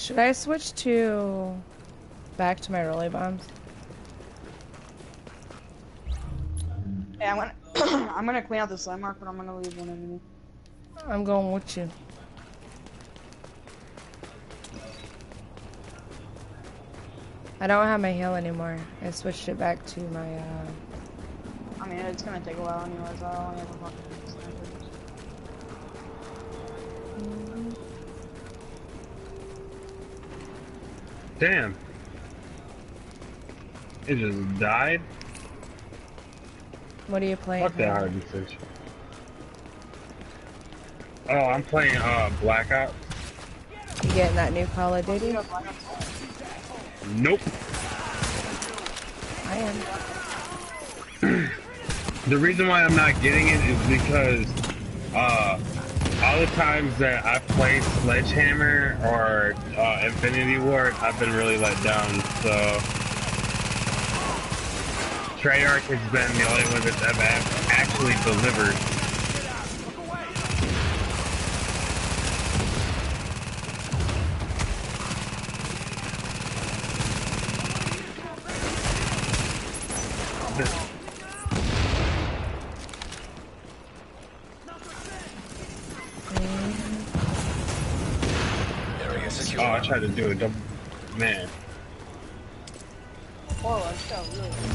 Should I switch to back to my rolly bombs? Hey, I'm gonna I'm gonna clean out the slime mark, but I'm gonna leave one enemy. I'm going with you. I don't have my heal anymore. I switched it back to my I mean, it's gonna take a while anyways. I only have a fucking snipers. Damn. It just died? What are you playing? Fuck that hard research. Oh, I'm playing Black Ops. You getting that new Call of Duty? Nope. I am. The reason why I'm not getting it is because all the times that I've played Sledgehammer or Infinity Ward, I've been really let down, so Treyarch has been the only one that's ever actually delivered. Oh, I tried to do a double. Man.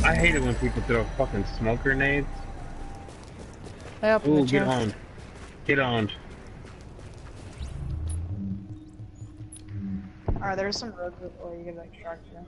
I hate it when people throw fucking smoke grenades. Ooh, get on. Get on. Alright, there's some roads where you can extract here.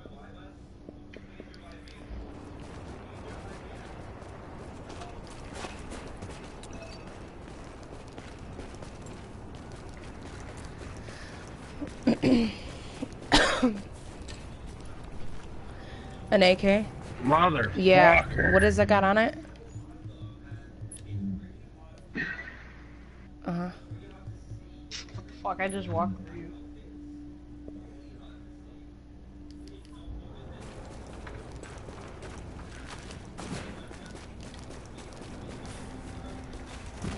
An AK? Mother. Yeah. Fucker. What does that got on it? Uh-huh. What the fuck? I just walked through you.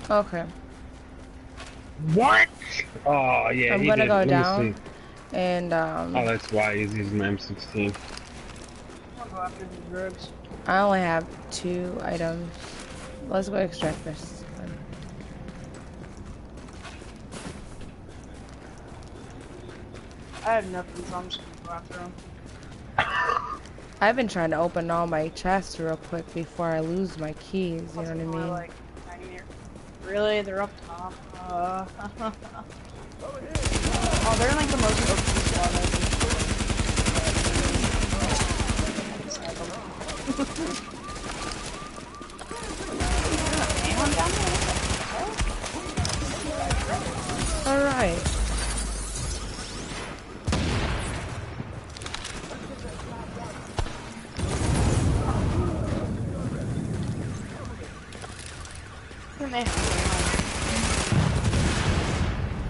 Okay. What? Oh, yeah, I'm he gonna did. go Let me down see. and Oh, that's why he's using the M16. I'll go after these drugs. I only have 2 items. Let's go extract first. I have nothing, so I'm just gonna go after them. I've been trying to open all my chests real quick before I lose my keys, you know what I mean? Like, really? They're up top? Oh, they're like the most open squad Alright.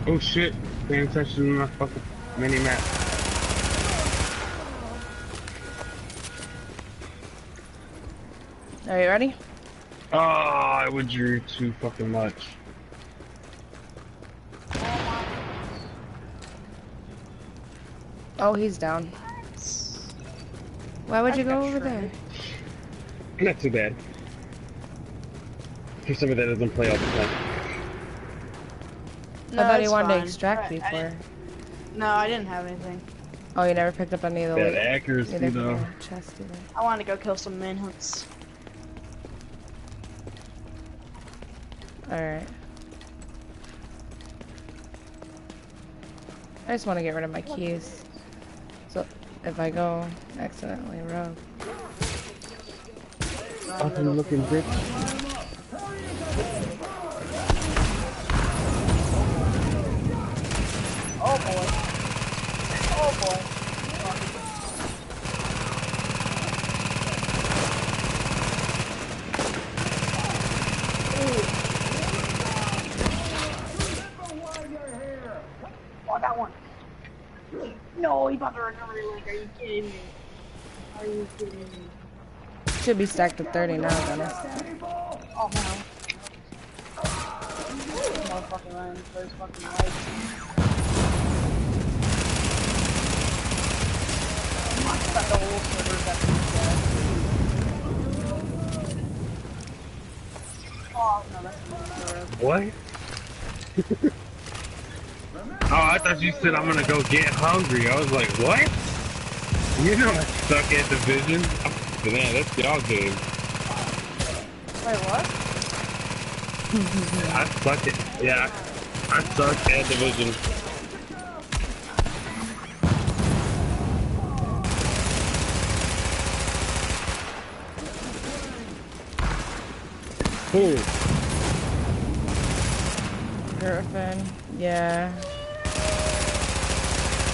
Oh shit, paying attention to my fucking mini map. Are you ready? Oh, I withdrew too fucking much. Oh, he's down. Why would you go over there? Not too bad. For somebody that doesn't play all the time. No, I thought he wanted to extract before. No, I didn't have anything. Oh, you never picked up any of the Bad accuracy though. Chest either. I wanted to go kill some manhunts. Alright. I just want to get rid of my keys. So, if I go accidentally rogue. Fucking looking bitch. Oh boy. Oh boy. Oh, that one. No, he bought the recovery link. Are you kidding me? Are you kidding me? Should be stacked at 30 now, Dennis. Oh no. Motherfucking Ryan, first fucking life. Got the whole server that oh, no, that's not What? Oh, I thought you said I'm gonna go get hungry. I was like, what? You know I suck at division. Man, that's y'all game. Wait, what? I suck at, yeah, I suck at division. Who? Griffin, yeah.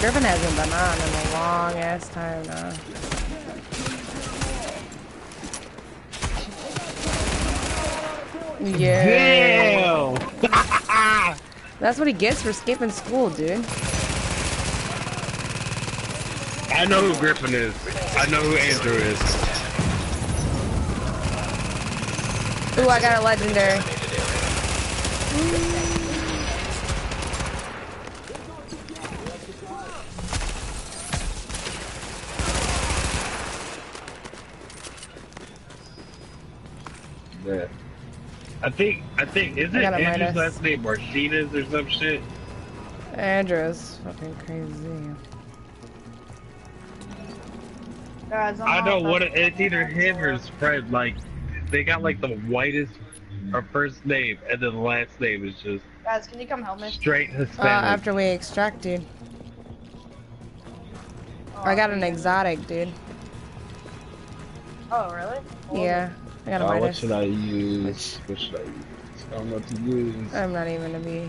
Griffin hasn't been on in a long ass time now. Yeah. Damn! That's what he gets for skipping school, dude. I know who Griffin is. I know who Andrew is. Ooh, I got a legendary. Yeah. I think, is it Andrew's last name Martinez or some shit? Andrew's fucking crazy. Guys, I know what it's either him or his friend. Like, they got like the whitest first name, and then the last name is just. Guys, can you come help me? Straight Hispanic. After we extract, dude. Oh, I got an exotic, dude. Oh, really? Yeah, I got a What Midas. should I use? What should I use? I don't know what to use. I'm not even gonna be.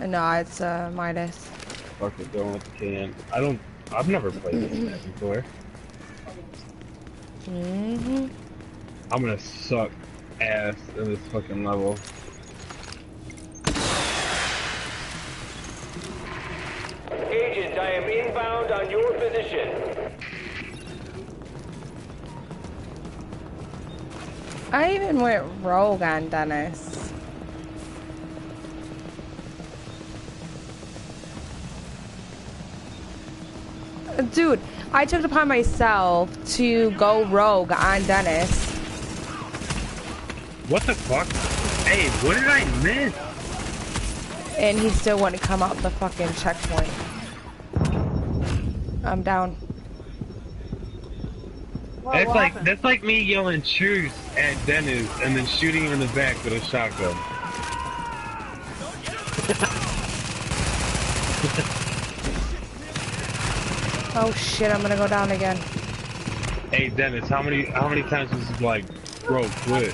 No, it's Midas. Fuck it, going with the can. I've never played this map before. I'm gonna suck ass in this fucking level. Agent, I am inbound on your position. I even went rogue on Dennis. Dude, I took it upon myself to go rogue on Dennis. What the fuck? Hey, what did I miss? And he still wouldn't come up the fucking checkpoint. I'm down. That's like me yelling truce at Dennis and then shooting him in the back with a shotgun. Oh shit, I'm gonna go down again. Hey Dennis, how many times was this like, bro, quit?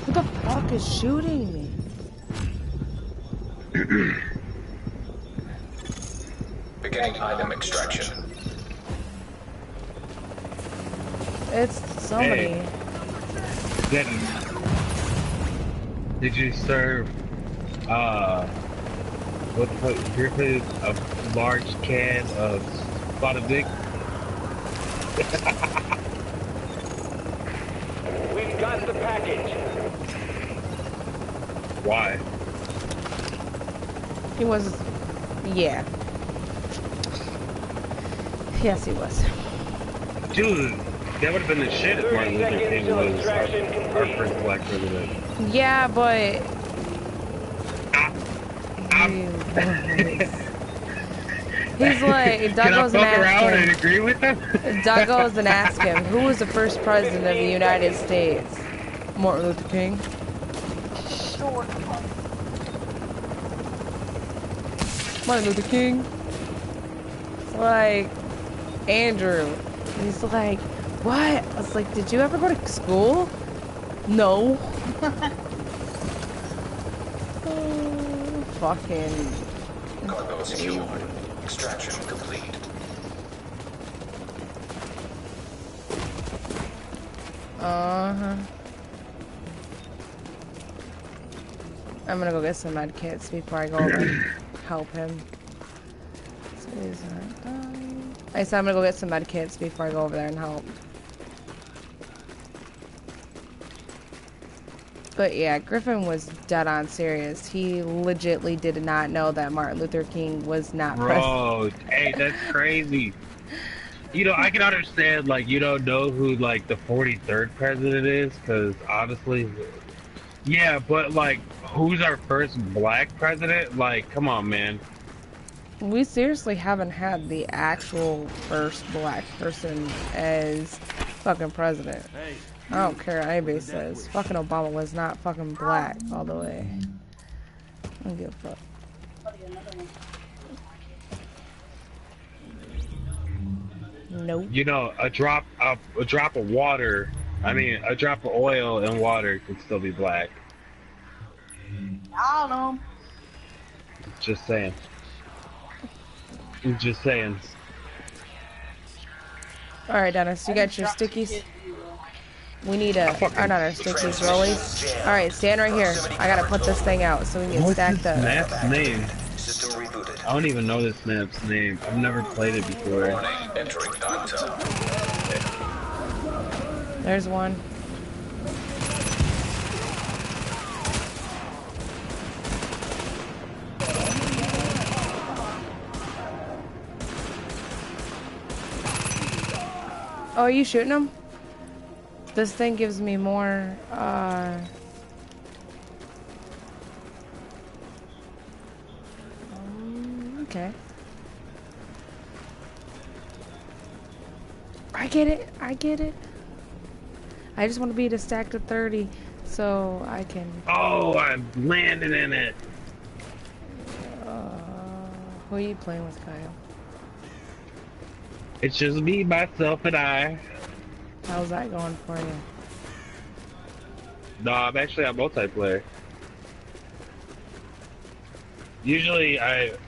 Who the fuck is shooting me? Beginning item extraction. It's somebody. Hey. Dennis, did you serve, what the fuck, Griffin a large can of spotted dick? We've got the package. Why? He was, yeah. Yes, he was. Dude, that would have been the shit if Martin Luther King was our first black president. Yeah, but he's like, Doug Can I goes and fuck around and asks agree with them? him. Doug goes and asks him, who was the first president of the United States? Martin Luther King. Sure. Martin Luther King. It's like, Andrew. He's like, what? I was like, did you ever go to school? No. Oh, fucking. Cargo secured. Extraction complete. Uh-huh. I'm gonna go get some med kits before I go over and help him. So he's not dying. I said I'm gonna go get some med kits before I go over there and help. But yeah, Griffin was dead on serious. He legitly did not know that Martin Luther King was not president. Bro, hey, that's crazy. You know, I can understand, like, you don't know who, like, the 43rd president is, because, honestly, yeah, but, like, who's our first black president? Like, come on, man. We seriously haven't had the actual first black person as fucking president. I don't care what anybody says. Fucking Obama was not fucking black all the way. I don't give a fuck. Nope. You know, a drop of water, I mean, a drop of oil in water could still be black. I don't know. Just saying. Just saying. Alright, Dennis, you got your stickies? We need a, or not our stickies, rollies. Alright, stand right here. I gotta put this thing out so we can get stacked up. What's this map's name? I don't even know this map's name. I've never played it before. There's one. Oh, are you shooting them? This thing gives me more, okay. I get it. I get it. I just want to be at a stack to 30 so I can... Oh, I'm landing in it. Who are you playing with, Kyle? It's just me, myself, and I. How's that going for you? No, I'm actually on multiplayer. Usually, I've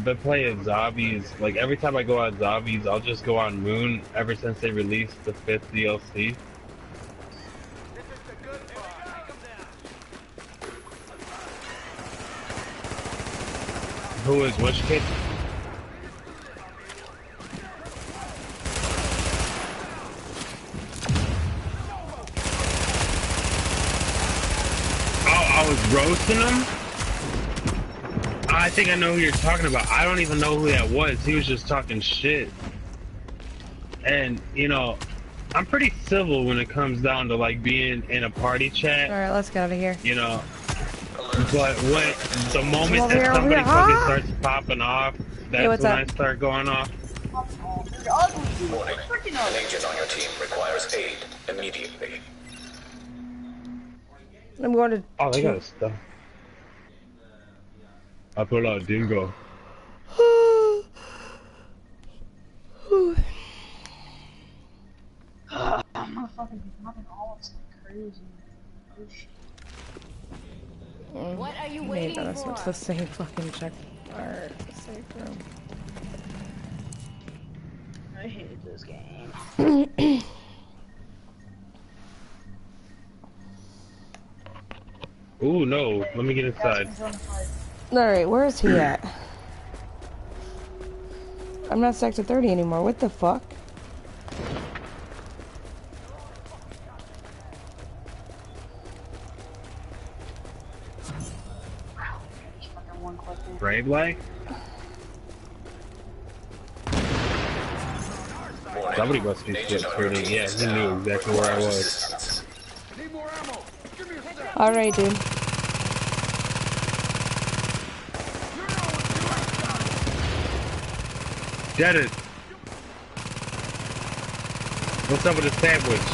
been playing zombies. Like, every time I go on zombies, I'll just go on Moon ever since they released the 5th DLC. Who is which kid? I was roasting him? I think I know who you're talking about. I don't even know who that was. He was just talking shit. And, you know, I'm pretty civil when it comes down to, like, being in a party chat. Alright, let's get out of here. You know, but when the moment that somebody fucking starts popping off, that's when I start going off. Warning. An agent on your team requires aid immediately. I'm going to... Oh, they got stuff. I put out Dingo. I'm not fucking popping all of like crazy. Oh shit. What are you waiting for? It's the same fucking check. Or the safe room. I hate this game. Ooh, no. Let me get inside. Alright, where is he at? I'm not stacked to 30 anymore. What the fuck? Brave like? Somebody must be split pretty. Yeah, he knew exactly where I was. Alright, dude. Get it. What's up with the sandwich?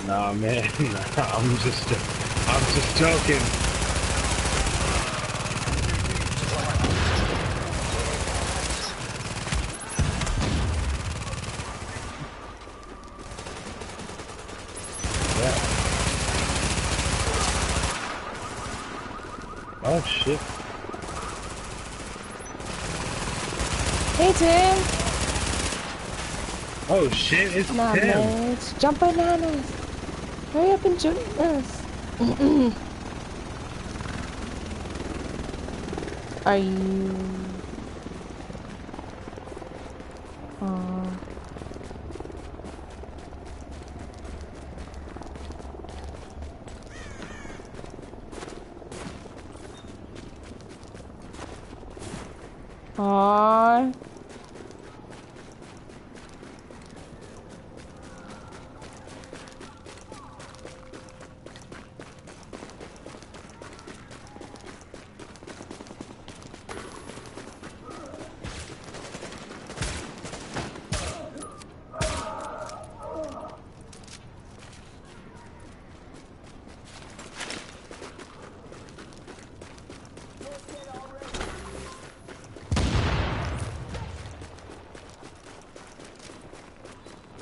Nah, man. Nah, I'm just joking. Yeah. Oh shit. Hey, Tim. Oh shit, it's Nah, Tim. man, it's jump bananas. Hurry up and join us. Are you? Aww.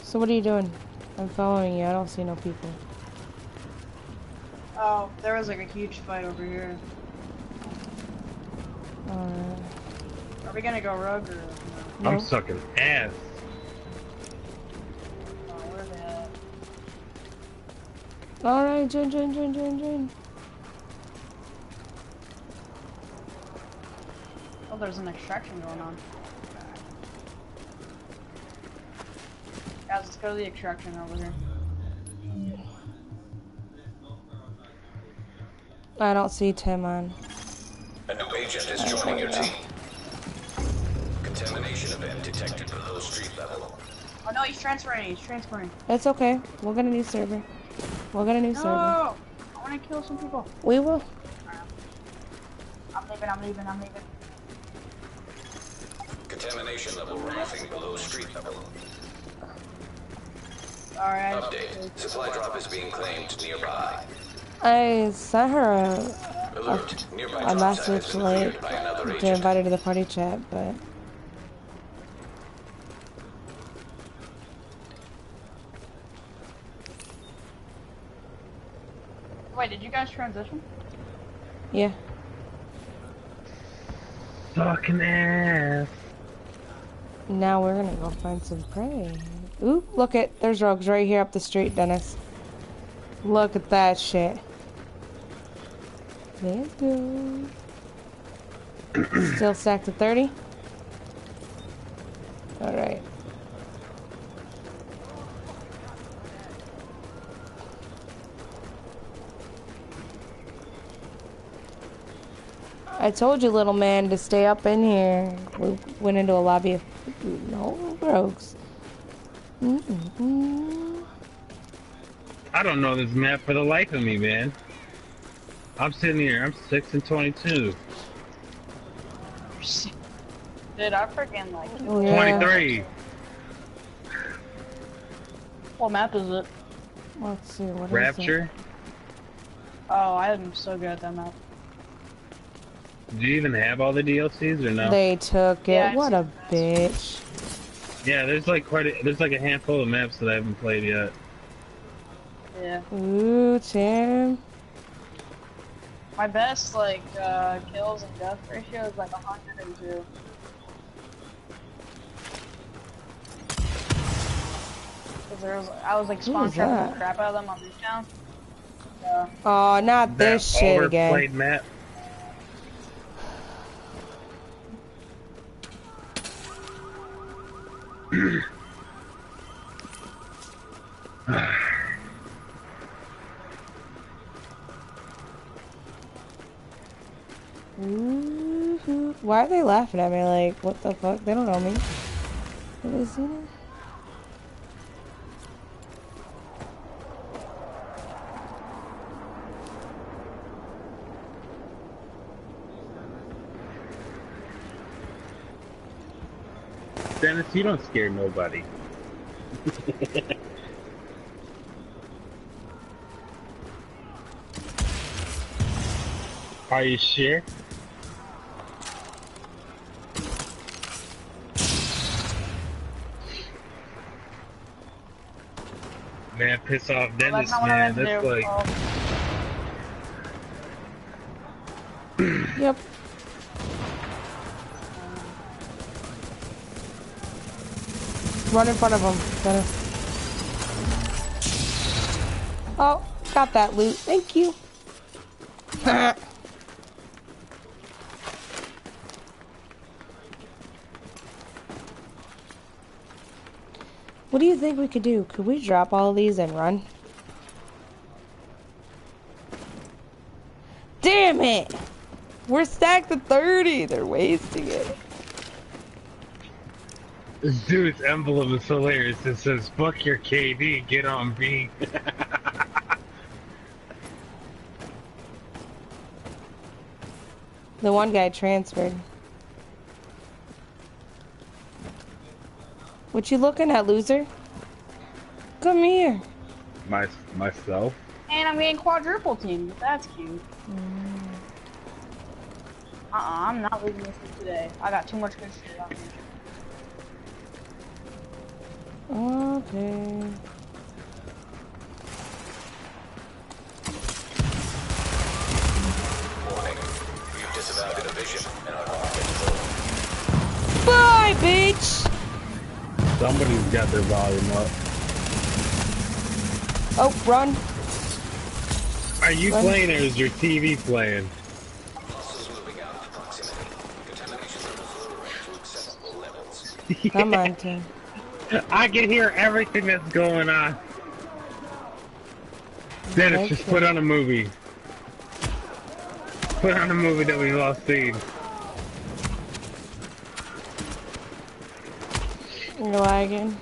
So what are you doing? I'm following you. I don't see no people. Oh, there was like a huge fight over here. Alright. Are we gonna go rogue or no? I'm sucking ass. Oh, where they at? Alright, join. Oh, there's an extraction going on. Guys, let's go to the extraction over here. I don't see Tim on. A new agent is joining your team. Contamination event detected below street level. Oh no, he's transferring. It's okay. We'll get a new server. We'll get a new server. No! I wanna kill some people. We will. I'm leaving. Contamination level rising below street level. Alright. Update. Supply drop is being claimed nearby. I sent her Alert. Nearby a drop site has message been late cleared by another to agent. invite her to the party chat, but Wait, did you guys transition? yeah. Sucking ass. Now we're gonna go find some prey. Ooh, look there's rogues right here up the street, Dennis. Look at that shit. Let's go. Still stacked at 30? Alright. I told you, little man, to stay up in here. We went into a lobby of no rogues. I don't know this map for the life of me, man. I'm sitting here, I'm 6 and 22. Dude, I freaking like. Yeah. 23. What map is it? Let's see, what is Rapture? Oh, I am so good at that map. Do you even have all the DLCs or no? it? They took it. Yeah, What a bitch. Yeah, there's like there's like a handful of maps that I haven't played yet. Yeah. Ooh, Tim. My best like kills and death ratio is like 102. Cause I was like spawn trapping that? the crap out of them on this town. Yeah. Oh, not this That shit overplayed again. map. Ooh, why are they laughing at me? Like, what the fuck? They don't know me. Have they seen it? Dennis, you don't scare nobody. Are you sure? Man, piss off Dennis, That's not what I man. meant to That's do. like... Yep. Run in front of him, Dennis. Oh, got that loot. Thank you. What do you think we could do? Could we drop all of these and run? Damn it! We're stacked at 30. They're wasting it. This dude's emblem is hilarious. It says, "Fuck your KD, get on B." The one guy transferred. What you looking at, loser? Come here. Myself? And I'm getting quadruple teamed. That's cute. I'm not leaving this one today. I got too much good shit on me. Okay. Warning. You've disavowed a division and are not control. Bye, bitch! Somebody's got their volume up. Oh, run. Are you playing or is your TV playing? Come on, Tim. I can hear everything that's going on. Dennis, just put on a movie. Put on a movie that we've all seen. You're lagging.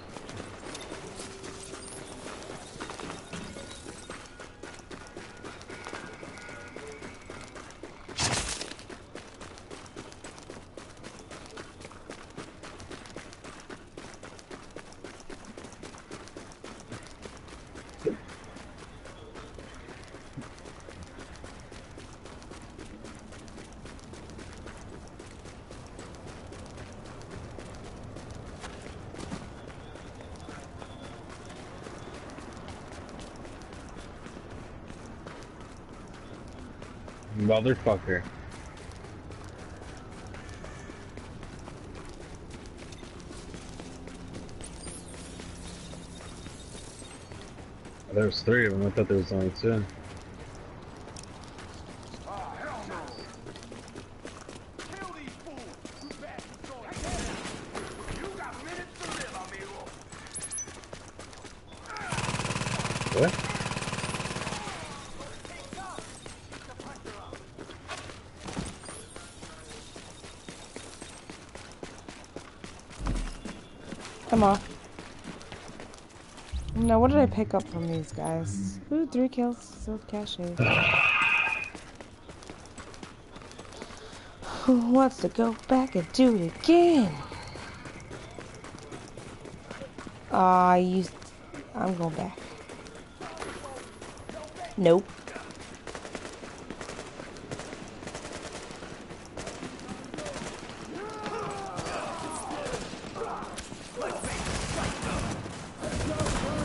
Motherfucker. There was 3 of them. I thought there was only 2. What? Come on. Now, what did I pick up from these guys? Ooh, 3 kills. Silk cache. Who wants to go back and do it again? I'm going back. Nope.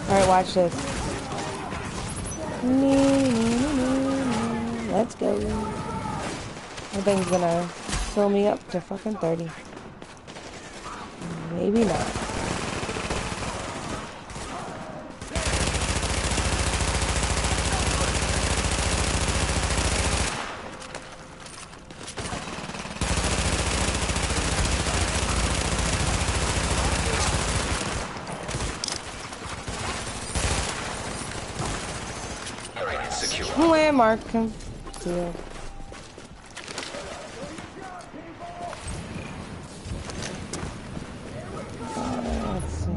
Alright, watch this. Let's go. That thing's gonna fill me up to fucking 30. Maybe not. Landmark concealed. Let's see.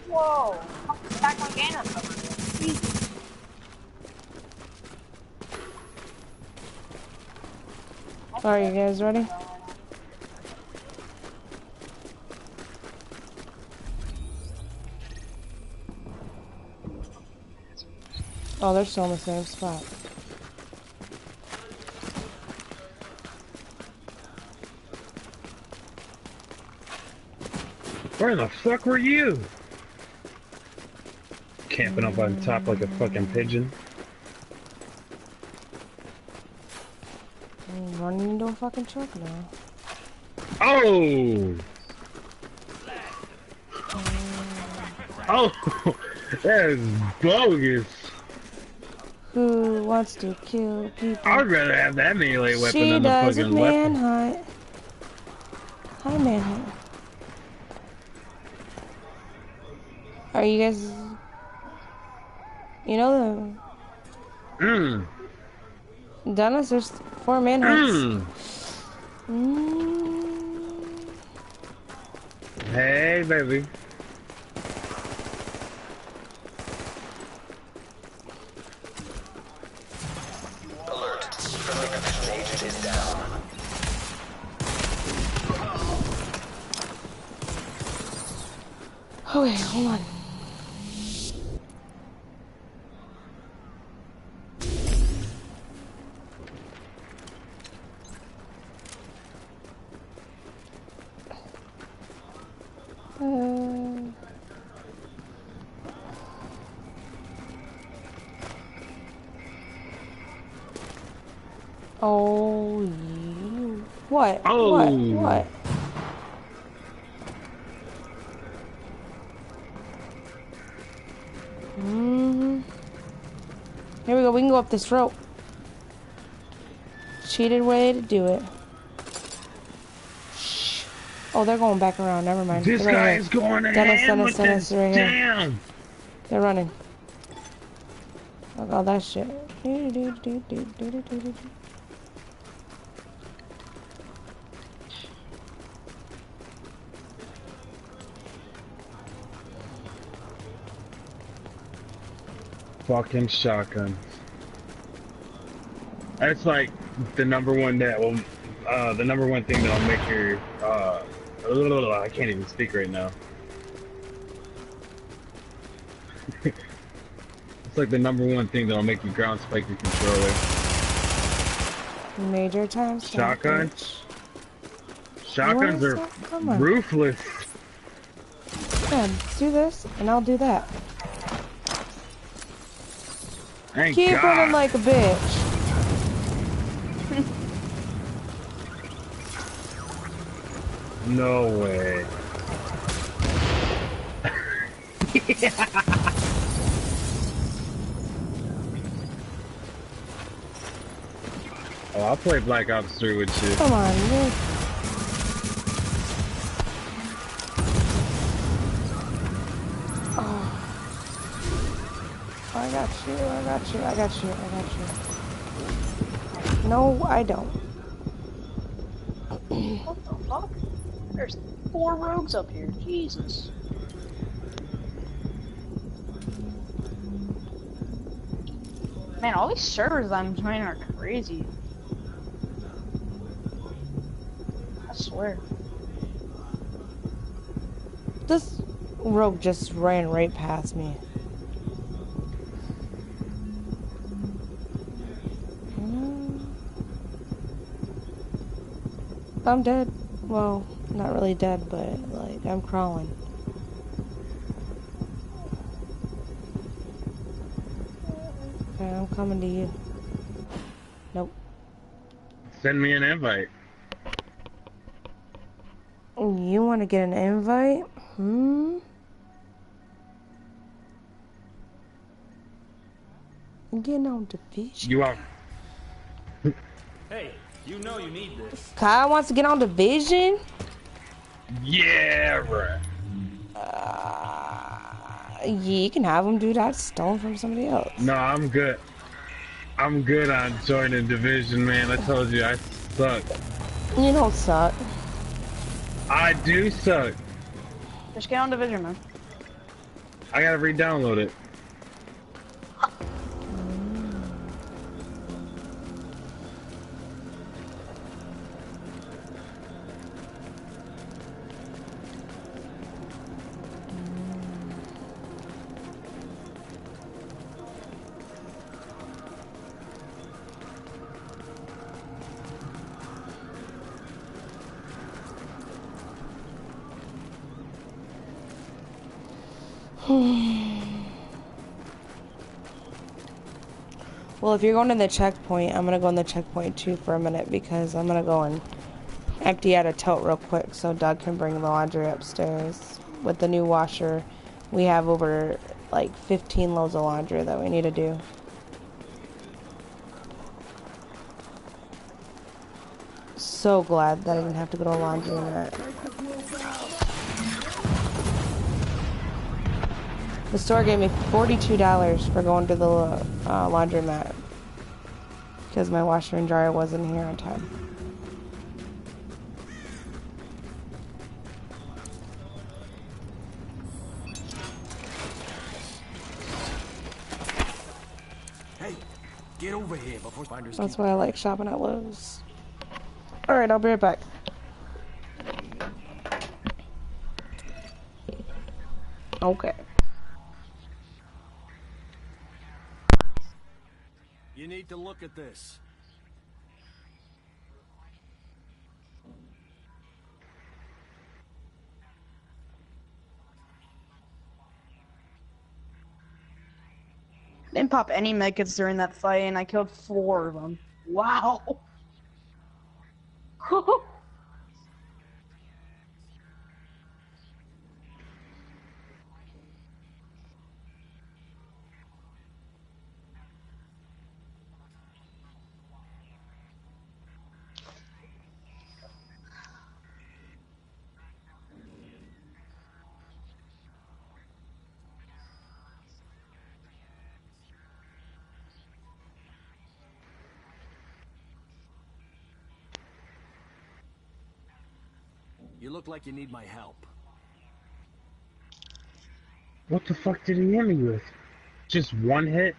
Whoa! Back on Gainer cover. Are you guys ready? Oh, they're still in the same spot. Where the fuck were you? Camping up on top like a fucking pigeon. I'm running into a fucking truck now. Oh! Oh! That is bogus! Who wants to kill people? I'd rather have that melee weapon She than the does fucking manhunt. Hi, manhunt. Are you guys... You know the... Dennis, there's 4 manhunts. Hey, baby. Alert. Friendly division agent is down. Okay, hold on. Oh, you. What? Oh. What? Here we go. We can go up this rope. Cheated way to do it. Shh. Oh, they're going back around. Never mind. This guy is going ahead with this. Damn. They're running. Look at all that shit. Fucking shotgun. That's like the number one that will, the number one thing that'll make your, I can't even speak right now. It's like the number one thing that'll make you ground spike your controller. Major times. Shotguns? Shotguns are ruthless. Yeah, do this, and I'll do that. Thank Keep God. running like a bitch. No way. Oh, I'll play Black Ops 3 with you. Come on, dude. Oh. I got you, I got you, I got you, I got you. No, I don't. What the fuck? There's 4 rogues up here. Jesus. Man, all these servers I'm joining are crazy. I swear. This rogue just ran right past me. I'm dead. Well, not really dead, but like I'm crawling. Okay, I'm coming to you. Nope. Send me an invite. You want to get an invite? Getting on Division. You are. Hey, you know you need this. Kyle wants to get on Division? Yeah, right. Yeah, you can have him, dude. I stole him from somebody else. No, I'm good. I'm good on joining Division, man. I told you I suck. You don't suck. I do suck. Just get on Division, man. I gotta re-download it. Well, if you're going to the checkpoint, I'm gonna go in the checkpoint too for a minute because I'm gonna go and empty out a tote real quick so Doug can bring the laundry upstairs. With the new washer, we have over like 15 loads of laundry that we need to do. So glad that I didn't have to go to a laundromat. The store gave me $42 for going to the laundromat because my washer and dryer wasn't here on time. Hey, get over here before finders. That's why I like shopping at Lowe's. Alright, I'll be right back. Okay. You need to look at this. Didn't pop any medkits during that fight, and I killed 4 of them. Wow. You look like you need my help. What the fuck did he hit me with? Just one hit?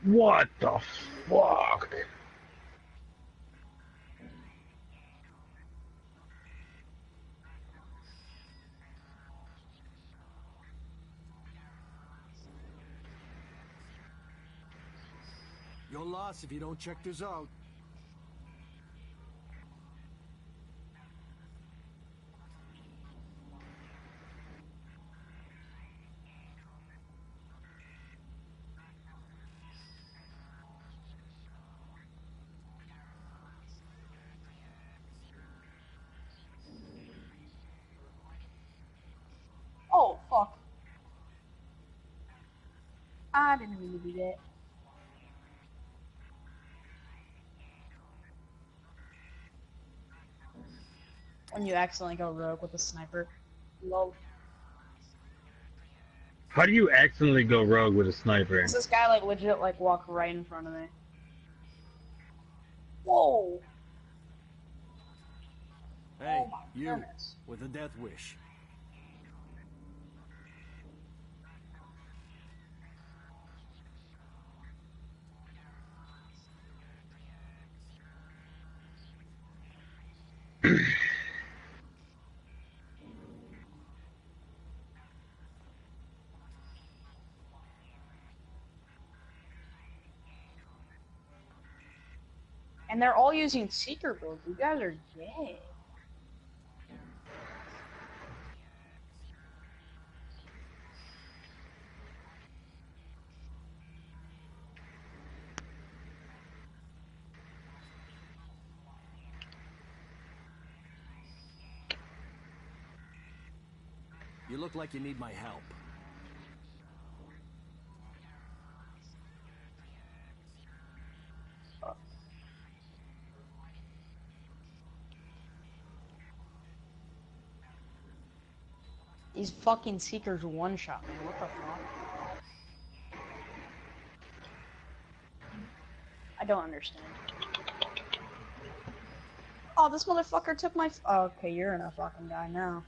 What the fuck? You're lost if you don't check this out. Oh, fuck. I didn't mean to do that. When you accidentally go rogue with a sniper. Lol. How do you accidentally go rogue with a sniper? This guy like legit like walked right in front of me. Whoa. Hey, Oh my you goodness. with a death wish. And they're all using seeker builds. You guys are gay. You look like you need my help. These fucking seekers one-shot me. What the fuck? I don't understand. Oh, this motherfucker took my. Oh, okay, you're in a fucking guy now.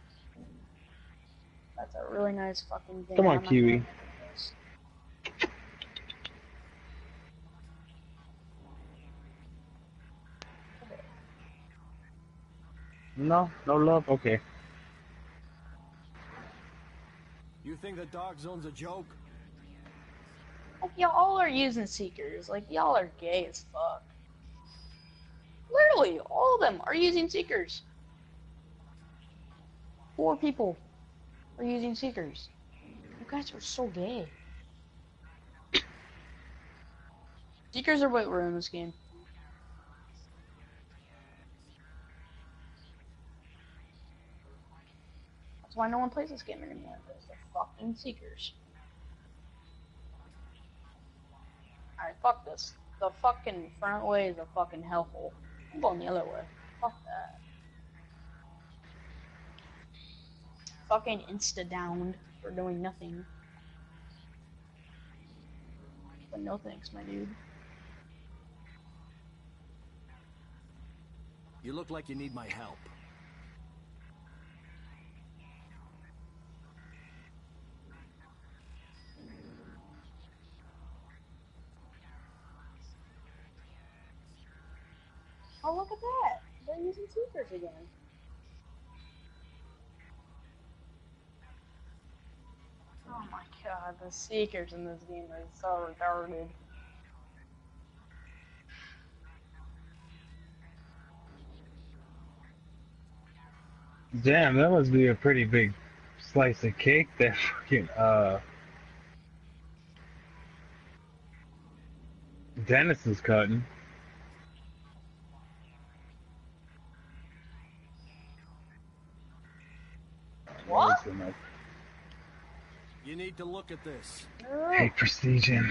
That's a really nice fucking thing. Come on, I'm not gonna Kiwi. look at this. No, no love. Okay. You think the dark zone's a joke? Like, y'all are using Seekers. Like, y'all are gay as fuck. Literally, all of them are using Seekers. 4 people are using Seekers. You guys are so gay. Seekers are what we're in this game. That's why no one plays this game anymore. Because they're fucking Seekers. Alright, fuck this. The fucking front way is a fucking hellhole. I'm going the other way. Fuck that. Fucking insta-downed for doing nothing. But no thanks, my dude. You look like you need my help. Oh, look at that. They're using Seekers again. Oh my god, the Seekers in this game are so retarded. Damn, that must be a pretty big slice of cake that fucking Dennis is cutting. What? You need to look at this. Hey, Prestigian.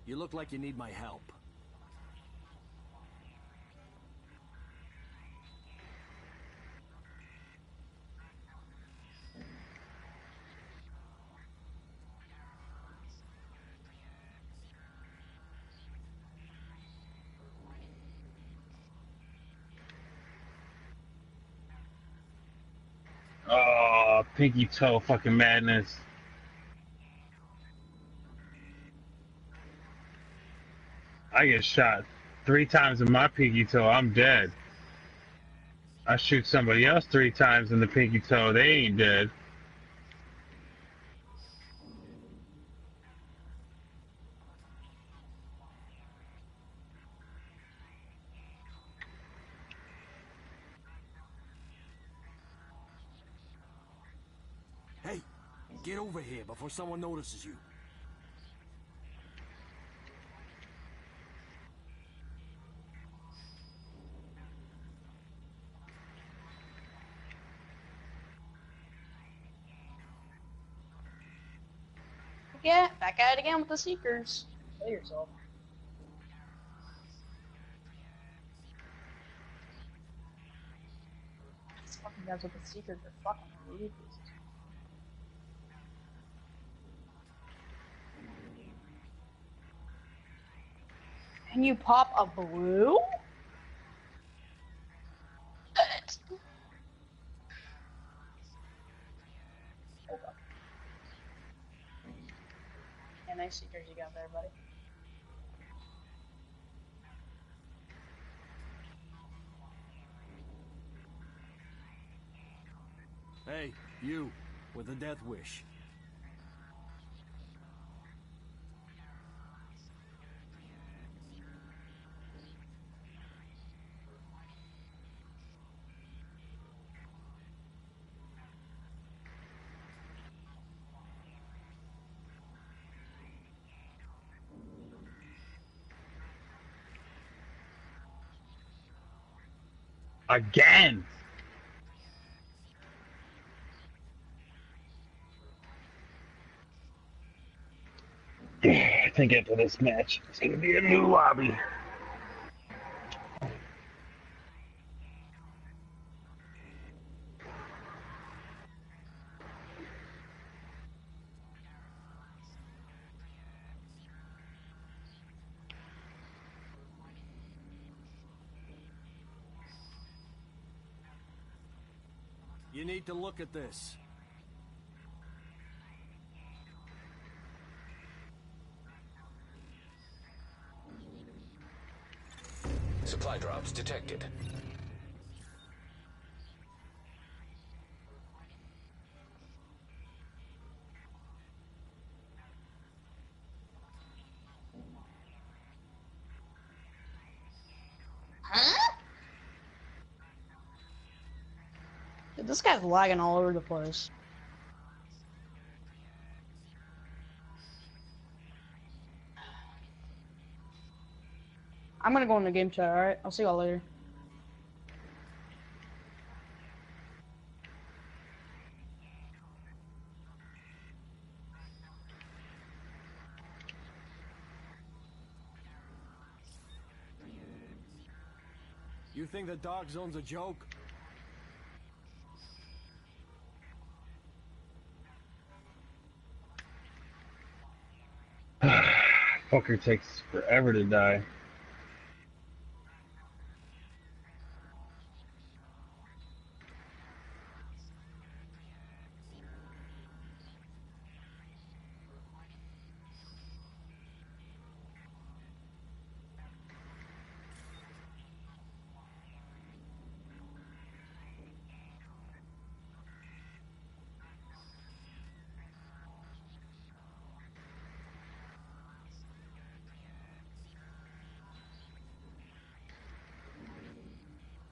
You look like you need my help. Oh, pinky toe fucking madness. I get shot 3 times in my pinky toe, I'm dead. I shoot somebody else 3 times in the pinky toe, they ain't dead. Hey, get over here before someone notices you. Yeah, back at it again with the Seekers. Kill yourself. These fucking guys with the Seekers are fucking ridiculous. Can you pop a blue? Hold up. Yeah, nice Seekers you got there, buddy. Hey, you, with a death wish. Again! I think after this match, it's gonna be a new lobby. You need to look at this. Supply drops detected. Huh? Dude, this guy's lagging all over the place. I'm gonna go in the game chat, alright? I'll see y'all later. You think the dark zone's a joke? Fucker takes forever to die.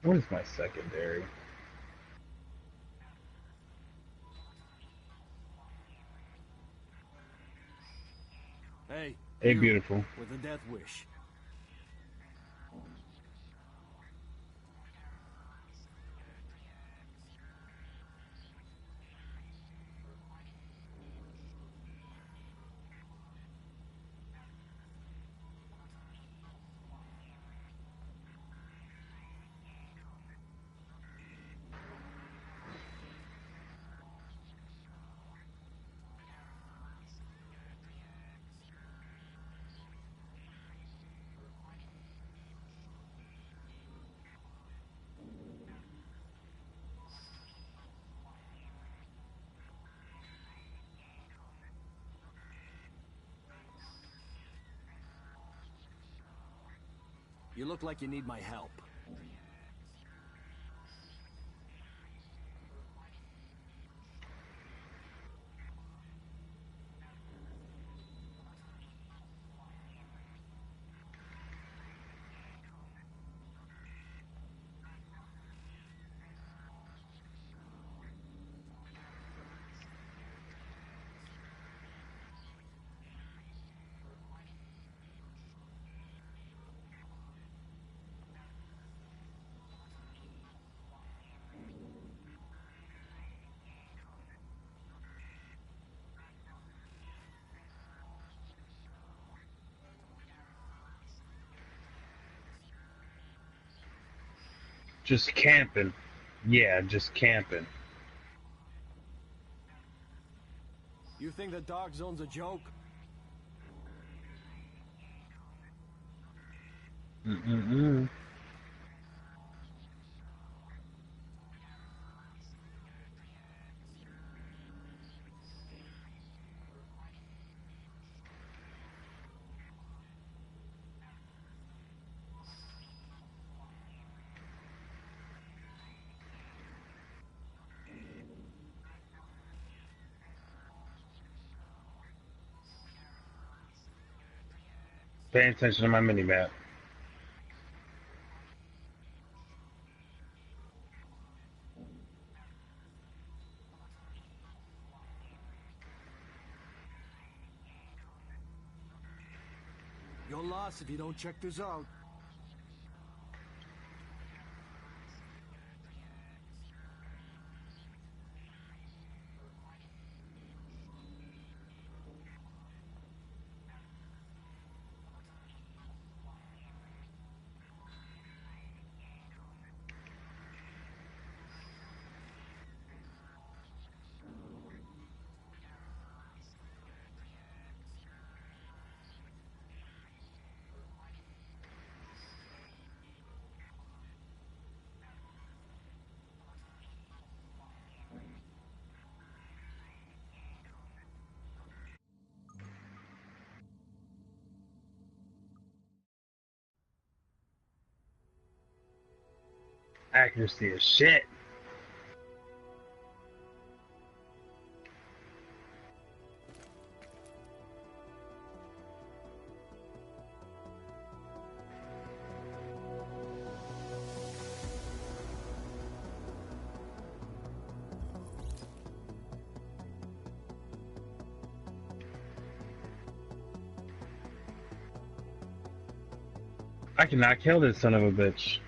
What is my secondary? Hey. Hey, you, beautiful. With a death wish. You look like you need my help. Just camping. Yeah, just camping. You think the dark zone's a joke? Mm-mm-mm. Pay attention to my mini-map. You're lost if you don't check this out. Accuracy is shit. I cannot kill this son of a bitch.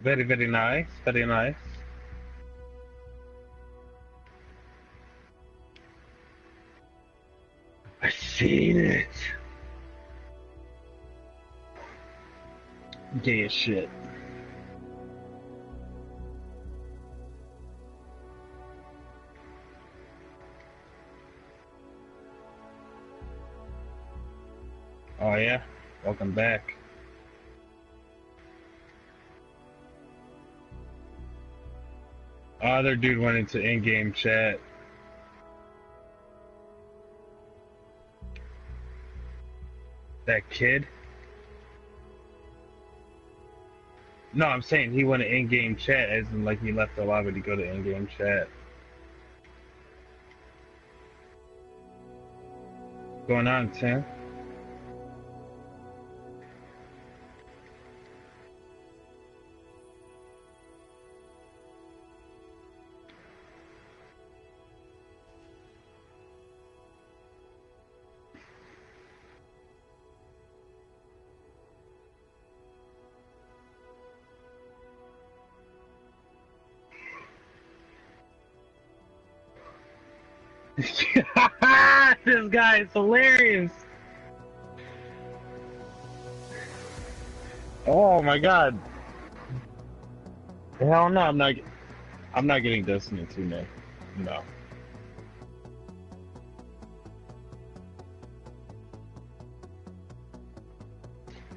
Very, very nice. Very nice. I seen it. Gay as shit. Oh yeah? Welcome back. Other dude went into in-game chat. That kid? No, I'm saying he went to in-game chat as in like he left the lobby to go to in-game chat. What's going on, Tim? This guy is hilarious. Oh my god. Hell no, I'm not getting Destiny 2, Nick. No.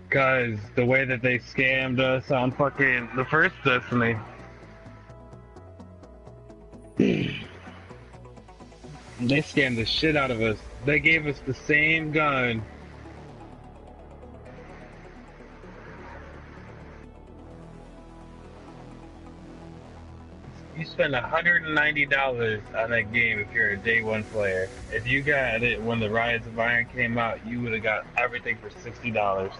Cause the way that they scammed us on fucking the first Destiny. They scammed the shit out of us. They gave us the same gun. You spend $190 on that game if you're a day one player. If you got it when the Rise of Iron came out, you would have got everything for $60.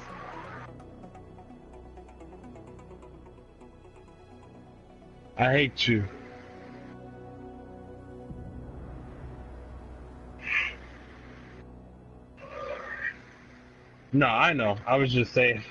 I hate you. No, I know. I was just saying.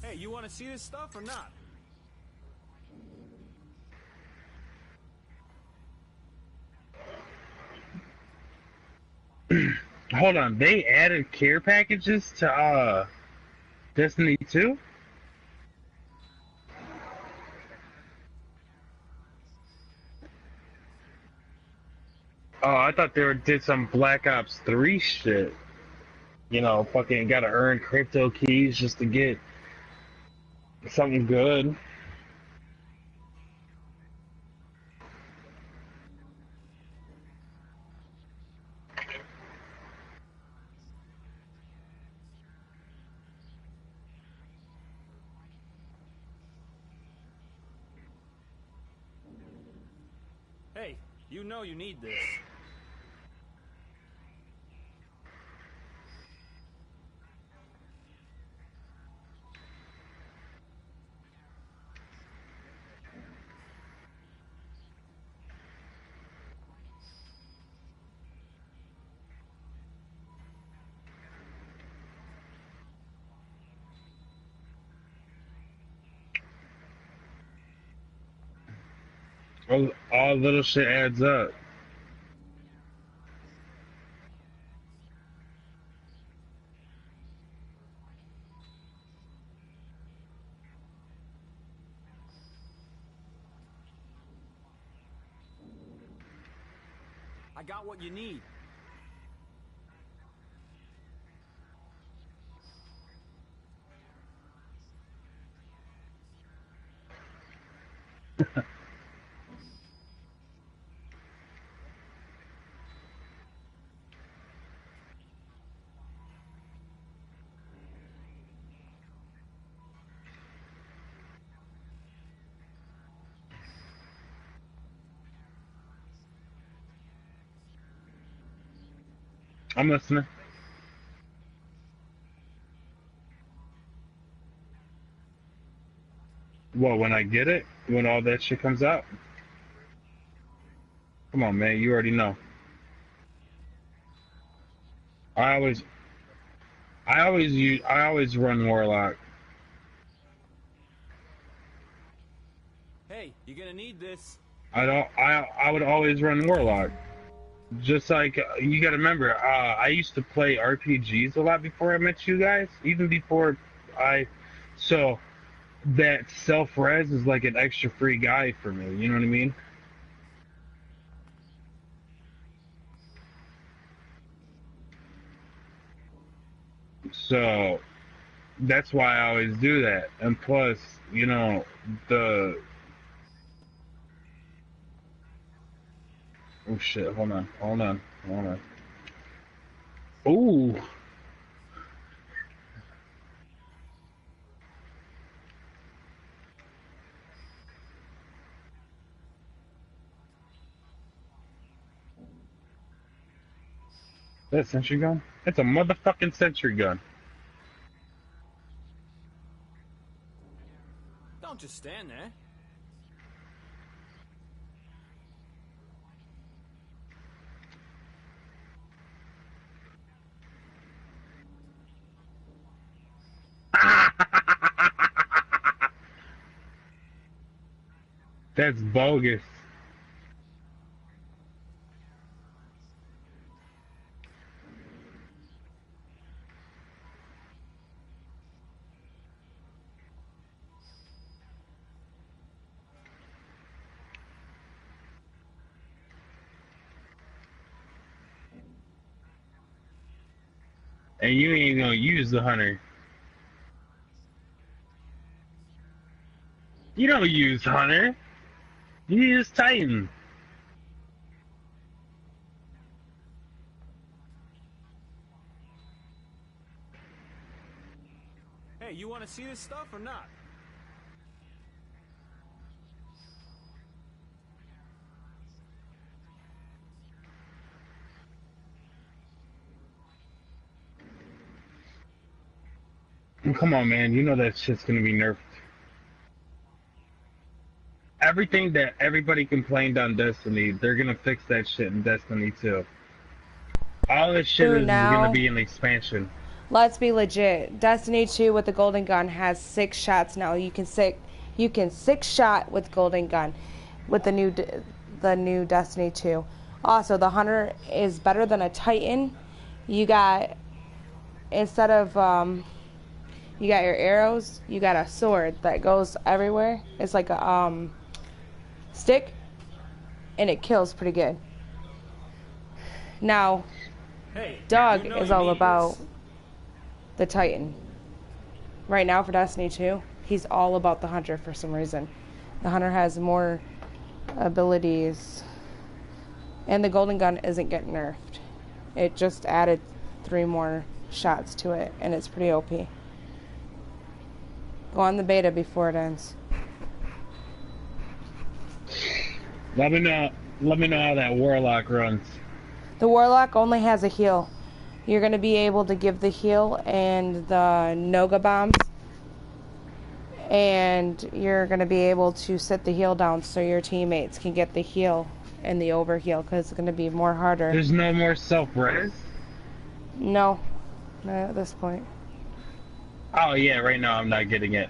Hey, you want to see this stuff or not? Hold on, they added care packages to Destiny 2? Oh, I thought they did some Black Ops 3 shit. You know, fucking gotta earn crypto keys just to get something good. Hey, you know you need this. All little shit adds up. I got what you need. I'm listening. Well, when I get it, when all that shit comes out. Come on, man, you already know. I always run Warlock. Hey, you're gonna need this. I would always run Warlock. Just like, you gotta remember, I used to play RPGs a lot before I met you guys. Even before so that self-res is like an extra free guy for me, you know what I mean? So that's why I always do that. And plus, you know, oh shit, hold on. Ooh. That sentry gun? It's a motherfucking sentry gun. Don't just stand there. That's bogus. And you ain't gonna use the hunter. You don't use hunter. You use Titan. Hey, you wanna see this stuff or not? Come on, man. You know that shit's gonna be nerfed. Everything that everybody complained on Destiny, they're gonna fix that shit in Destiny 2. All this shit is gonna be an expansion. Let's be legit. Destiny 2 with the golden gun has 6 shots now. You can six shot with golden gun with the new Destiny 2. Also, the hunter is better than a Titan. You got, instead of you got your arrows, you got a sword that goes everywhere. It's like a stick, and it kills pretty good. Now, Hey, Doug you know is you all need about this. the Titan. Right now for Destiny 2, he's all about the Hunter for some reason. The Hunter has more abilities, and the Golden Gun isn't getting nerfed. It just added 3 more shots to it, and it's pretty OP. Go on the beta before it ends. Let me know how that Warlock runs. The Warlock only has a heal. You're going to be able to give the heal and the Noga bombs. And you're going to be able to set the heal down so your teammates can get the heal and the overheal, because it's going to be more harder. There's no more self-res? No. Not at this point. Oh yeah, right now I'm not getting it.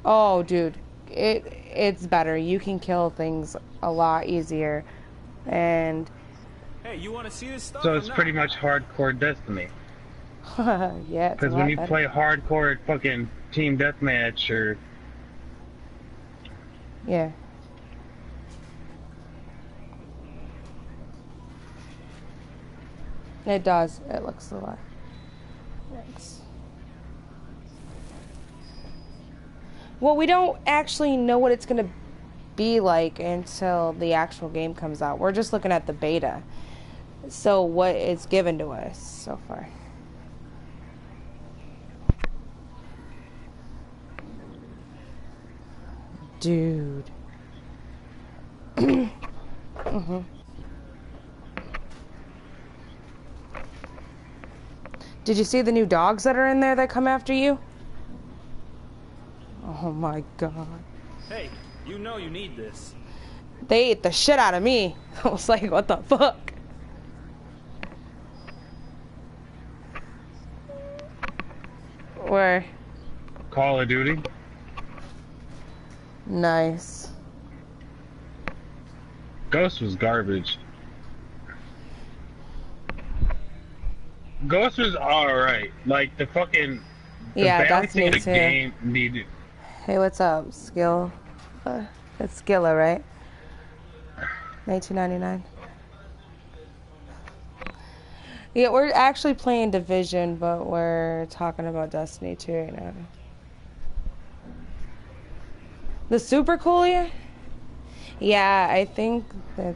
Oh, dude. It's better. You can kill things a lot easier. And... Hey, you want to see this stuff? So it's pretty much hardcore Destiny. yeah, Because when you play hardcore fucking team deathmatch or... Yeah. It does. It looks a lot. Thanks. Well, we don't actually know what it's going to be like until the actual game comes out. We're just looking at the beta. So what is given to us so far. Dude. Did you see the new dogs that are in there that come after you? Oh my god. Hey, you know you need this. They ate the shit out of me. I was like, what the fuck? Where? Call of Duty? Nice. Ghost was garbage. Ghost was alright. Like, the fucking... The Yeah, that's balancing me of the too. game needed... Hey, what's up, Skill? It's Skilla, right? 1999. Yeah, we're actually playing Division, but we're talking about Destiny 2 right now. The Super Coolia? Yeah, I think they're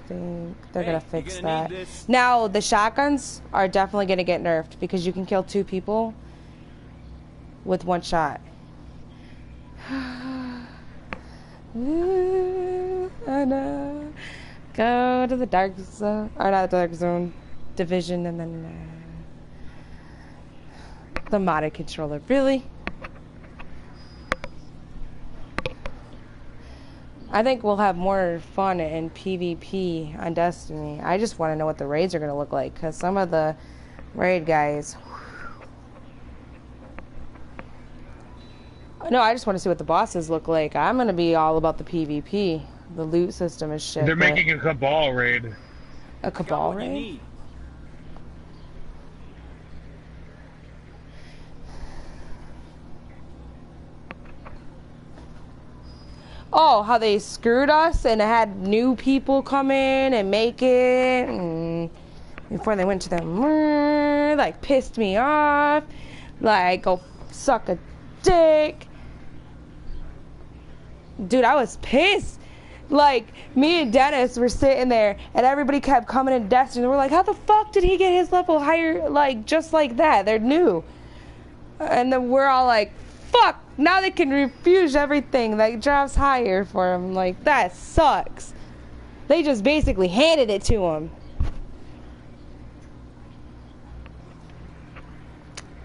gonna fix that. Now, the shotguns are definitely gonna get nerfed because you can kill 2 people with 1 shot. Ooh, I know. Go to the dark zone, or not dark zone, Division, and then the modded controller. Really? I think we'll have more fun in PvP on Destiny. I just want to know what the raids are going to look like, because some of the raid guys... No, I just want to see what the bosses look like. I'm going to be all about the PvP. The loot system is shit. They're making a Cabal raid. A Cabal raid? Oh, how they screwed us and had new people come in and make it. And before they went to them, like, pissed me off. Like, go suck a dick. Dude, I was pissed. Like, me and Dennis were sitting there, and everybody kept coming in Destiny. We're like, how the fuck did he get his level higher, like, just like that? They're new. And then we're all like, fuck, now they can refuse everything that drops higher for him. Like, that sucks. They just basically handed it to him.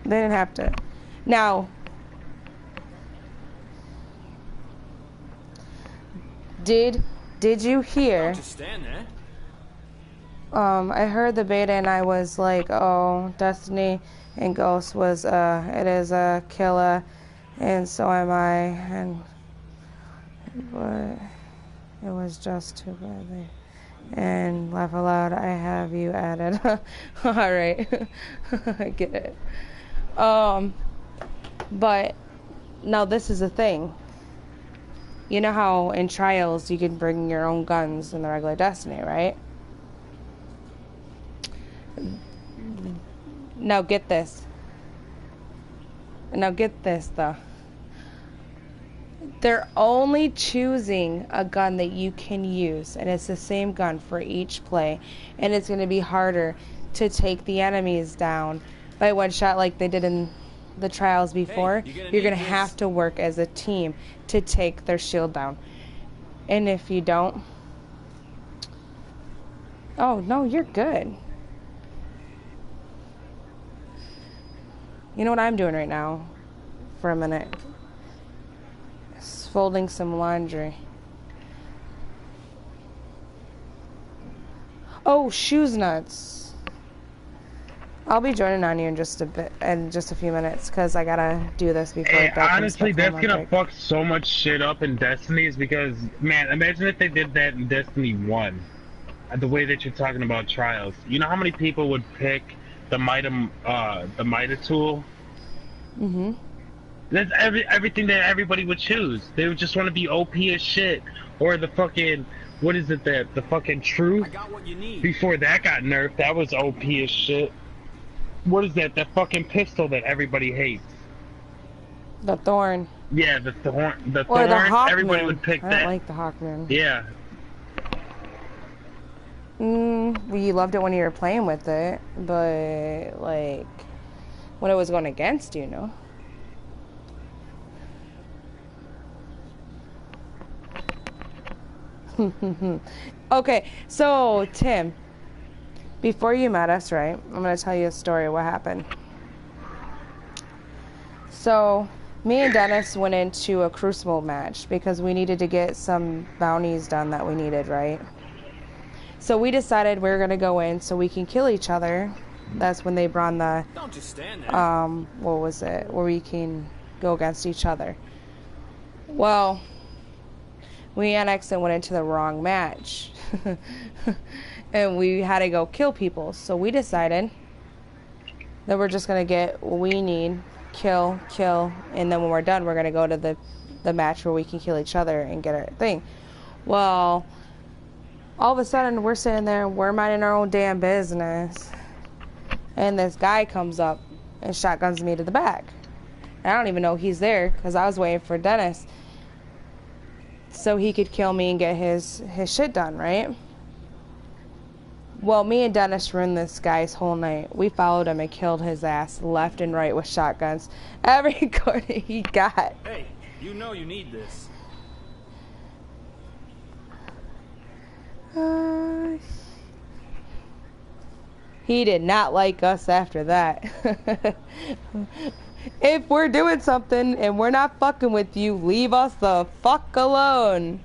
They didn't have to. Now, did you hear? Just stand there. I heard the beta and I was like, oh, Destiny and Ghost was it is a killer, and so am I, and but it was just too bad. And laugh aloud, I have you added. All right. I get it. But now this is the thing. You know how in Trials you can bring your own guns in the regular Destiny, right? Now get this. Now get this, though. They're only choosing a gun that you can use, and it's the same gun for each play, and it's going to be harder to take the enemies down by one shot like they did in the trials before. You're going to have to work as a team to take their shield down. And if you don't... Oh, no, you're good. You know what I'm doing right now? For a minute. Folding some laundry. Oh, shoes nuts. I'll be joining on you in just a bit, in just a few minutes, because I gotta do this before. Hey, honestly, that's gonna fuck so much shit up in Destiny's, because, man, imagine if they did that in Destiny 1. The way that you're talking about trials. You know how many people would pick the Mida tool? Mm-hmm. That's everything that everybody would choose. They would just want to be OP as shit. Or the fucking, what is it, the fucking Truth? I got what you need. Before that got nerfed, that was OP as shit. What is that? The fucking pistol that everybody hates. The Thorn. Yeah, the Thorn. The or Thorn. The Hawkman. Everybody would pick that. I don't like the Hawkman. Yeah. Well, you loved it when you were playing with it, but, like, when it was going against you, no? Okay, so, Tim, before you met us, right, I'm going to tell you a story of what happened. So, me and Dennis went into a Crucible match because we needed to get some bounties done that we needed, right? So we decided we were going to go in so we can kill each other. That's when they brought the, Don't just stand there. what was it? Where we can go against each other. Well, we annexed and went into the wrong match. And we had to go kill people. So we decided that we're just going to get what we need, kill, and then when we're done, we're going to go to the match where we can kill each other and get our thing. Well, all of a sudden, we're sitting there, we're minding our own damn business, and this guy comes up and shotguns me to the back. And I don't even know he's there, because I was waiting for Dennis so he could kill me and get his shit done, right? Well, me and Dennis ruined this guy's whole night. We followed him and killed his ass left and right with shotguns. Every corner he got. Hey, you know you need this. He did not like us after that. If we're doing something and we're not fucking with you, leave us the fuck alone.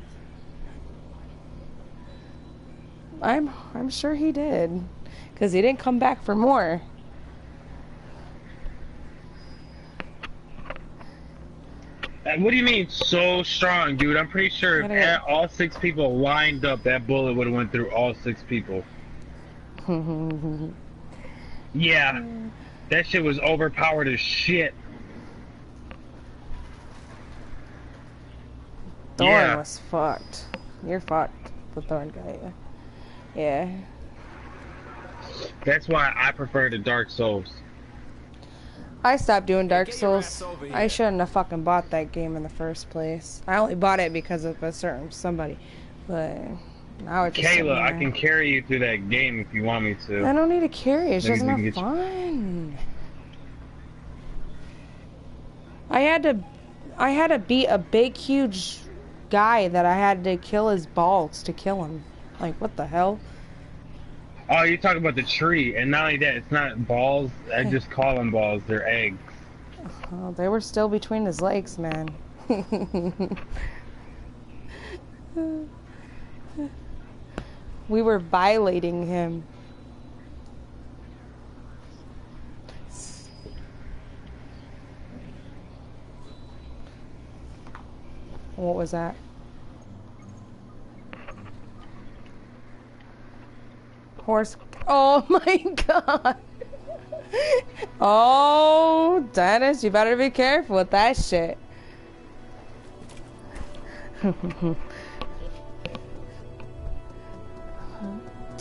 I'm sure he did, because he didn't come back for more. What do you mean so strong, dude? I'm pretty sure if all 6 people lined up, that bullet would have went through all 6 people. Yeah, that shit was overpowered as shit. Thorn was fucked. You're fucked, the Thorn guy. Yeah. That's why I prefer the Dark Souls. I stopped doing Dark Souls. I shouldn't have fucking bought that game in the first place. I only bought it because of a certain somebody. But now it's just Kayla, I can carry you through that game if you want me to. I don't need to carry. It's just not fun. I had to beat a big, huge guy that I had to kill his balls to kill him. Like, what the hell? Oh, you're talking about the tree, and not only that, it's not balls. I just call them balls. They're eggs. Oh, they were still between his legs, man. We were violating him. What was that? Horse. Oh my god. Oh, Dennis, you better be careful with that shit.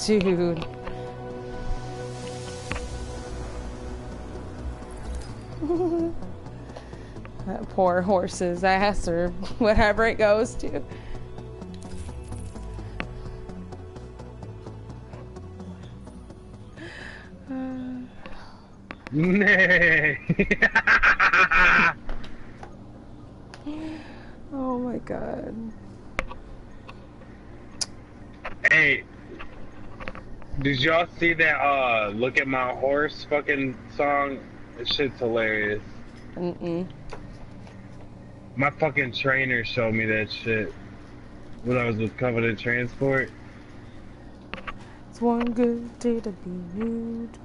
Dude. Poor horse's ass or whatever it goes to. Oh my god. Hey, did y'all see that Look at My Horse fucking song? This shit's hilarious. My fucking trainer showed me that shit when I was with Covenant Transport. It's one good day to be nude.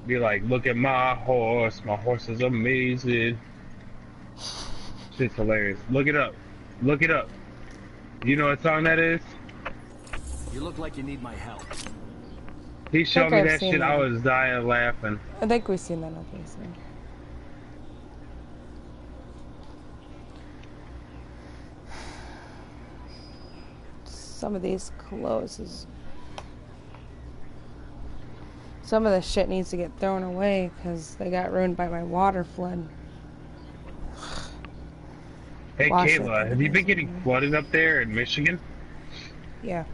Be like, look at my horse is amazing. Shit's hilarious. Look it up. Look it up. You know what song that is? You look like you need my help. He showed me that shit, I was dying laughing. I think we've seen that on Facebook. Some of these clothes is... Some of the shit needs to get thrown away because they got ruined by my water flood. Hey Kayla, have you been getting flooded up there in Michigan? Yeah.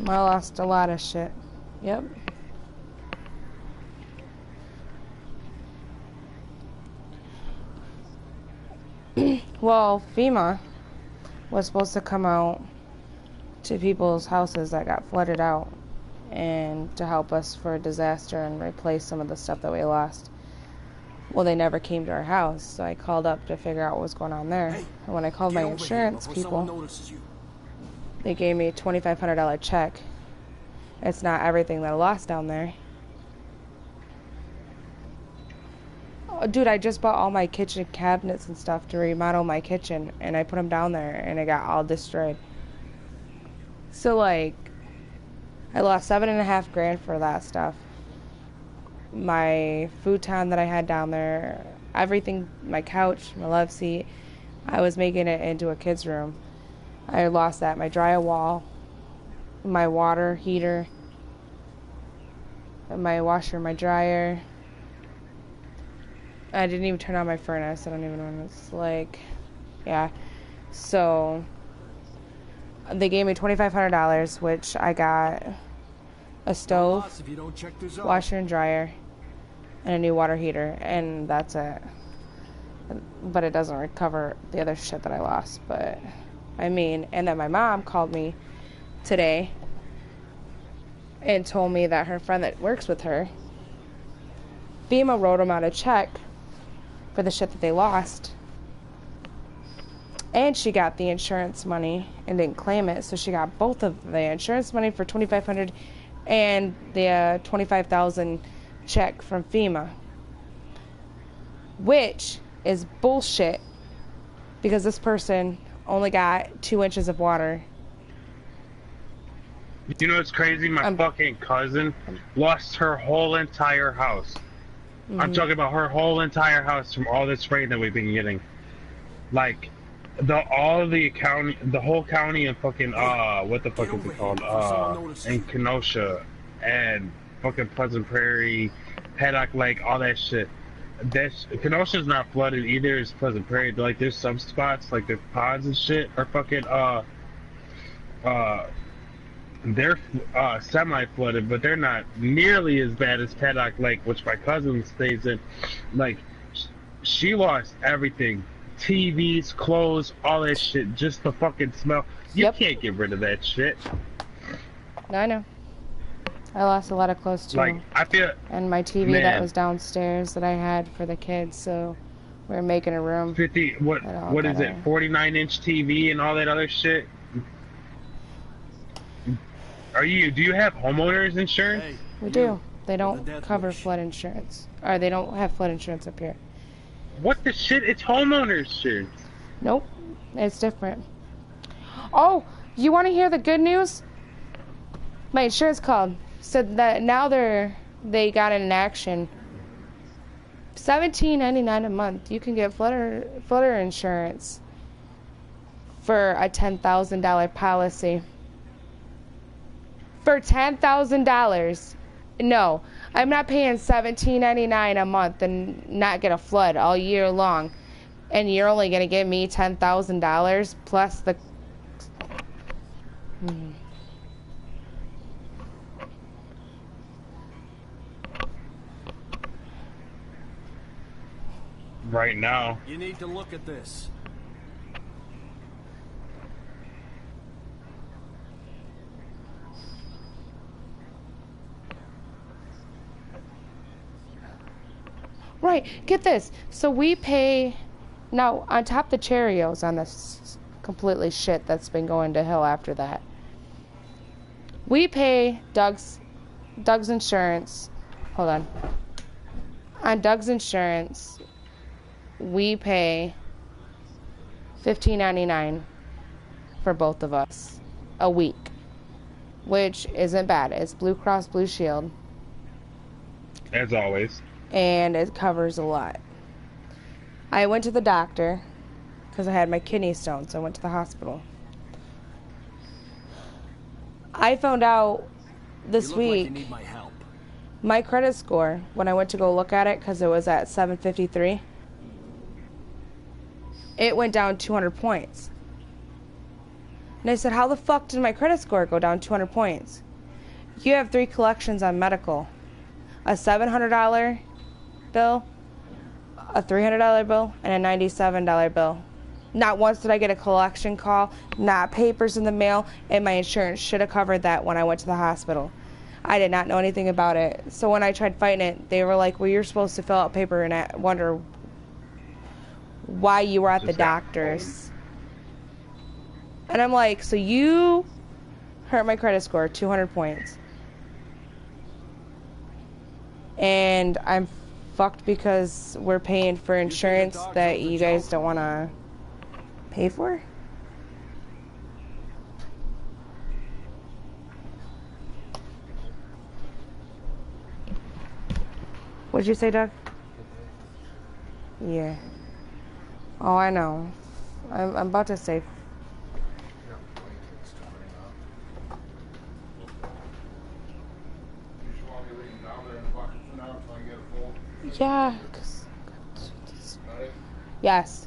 I lost a lot of shit. Yep. Well, FEMA was supposed to come out to people's houses that got flooded out and to help us for a disaster and replace some of the stuff that we lost. Well, they never came to our house, so I called up to figure out what was going on there. And when I called my insurance people, they gave me a $2,500 check. It's not everything that I lost down there. Oh, dude, I just bought all my kitchen cabinets and stuff to remodel my kitchen, and I put them down there, and it got all destroyed. So, like, I lost $7.5 grand for that stuff. My futon that I had down there, everything, my couch, my love seat, I was making it into a kid's room. I lost that. My drywall, my water heater, my washer, my dryer. I didn't even turn on my furnace. I don't even know what it's like. Yeah. So they gave me $2,500, which I got a stove, washer and dryer, and a new water heater, and that's it. But it doesn't recover the other shit that I lost. But I mean, and then my mom called me today and told me that her friend that works with her, FEMA wrote them out a check for the shit that they lost, and she got the insurance money and didn't claim it, so she got both of the insurance money for $2,500 and the $25,000 check from FEMA, which is bullshit because this person only got 2 inches of water. You know what's crazy? My fucking cousin lost her whole entire house. I'm talking about her whole entire house from all this rain that we've been getting. Like, the whole county and fucking what the fuck is it called? In Kenosha and fucking Pleasant Prairie, Paddock Lake, all that shit. Kenosha's not flooded either. It's Pleasant Prairie. Like, there's some spots like there's ponds and shit are fucking they're semi-flooded, but they're not nearly as bad as Paddock Lake, which my cousin stays in. Like, she lost everything. TVs, clothes, all that shit. Just the fucking smell. You can't get rid of that shit. I know. I lost a lot of clothes too. Like, I feel... And my TV that was downstairs that I had for the kids, so we were making a room. 50, what is it, 49-inch TV and all that other shit? Do you have homeowners insurance? Hey, we do. They don't cover flood insurance. Or they don't have flood insurance up here. What the shit? It's homeowners insurance. Nope. It's different. Oh, you want to hear the good news? My insurance called. Said that now they got an action. $17.99 a month. You can get flood insurance for a $10,000 policy. For $10,000. No, I'm not paying $17.99 a month and not get a flood all year long. And you're only going to give me $10,000 plus the... Right now. You need to look at this. Right, get this. So we pay... Now, on top of the Cheerios on this completely shit that's been going to hell after that, we pay Doug's insurance. Hold on. On Doug's insurance, we pay $15.99 for both of us a week, which isn't bad. It's Blue Cross Blue Shield. As always. And it covers a lot. I went to the doctor because I had my kidney stone, so I went to the hospital. I found out this week like you need my help. My credit score, when I went to go look at it, because it was at 753, it went down 200 points. And I said, how the fuck did my credit score go down 200 points? You have 3 collections on medical. A $700 bill, a $300 bill, and a $97 bill. Not once did I get a collection call, not papers in the mail, and my insurance should have covered that when I went to the hospital. I did not know anything about it. So when I tried fighting it, they were like, well, you're supposed to fill out paper and wonder why you were at the doctor's. And I'm like, so you hurt my credit score 200 points. And I'm fucked because we're paying for insurance that you guys don't want to pay for? What'd you say, Doug? Yeah. Oh, I know. I'm about to say. Yeah. Yes.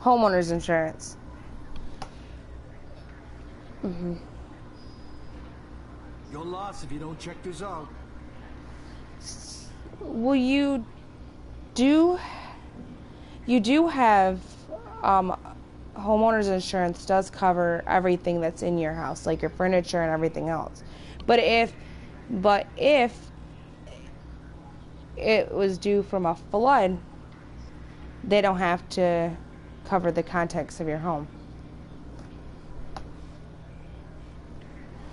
Homeowner's insurance. Your loss if you don't check this out. Well, you do have homeowner's insurance does cover everything that's in your house, like your furniture and everything else. But if it was due from a flood, they don't have to cover the contents of your home.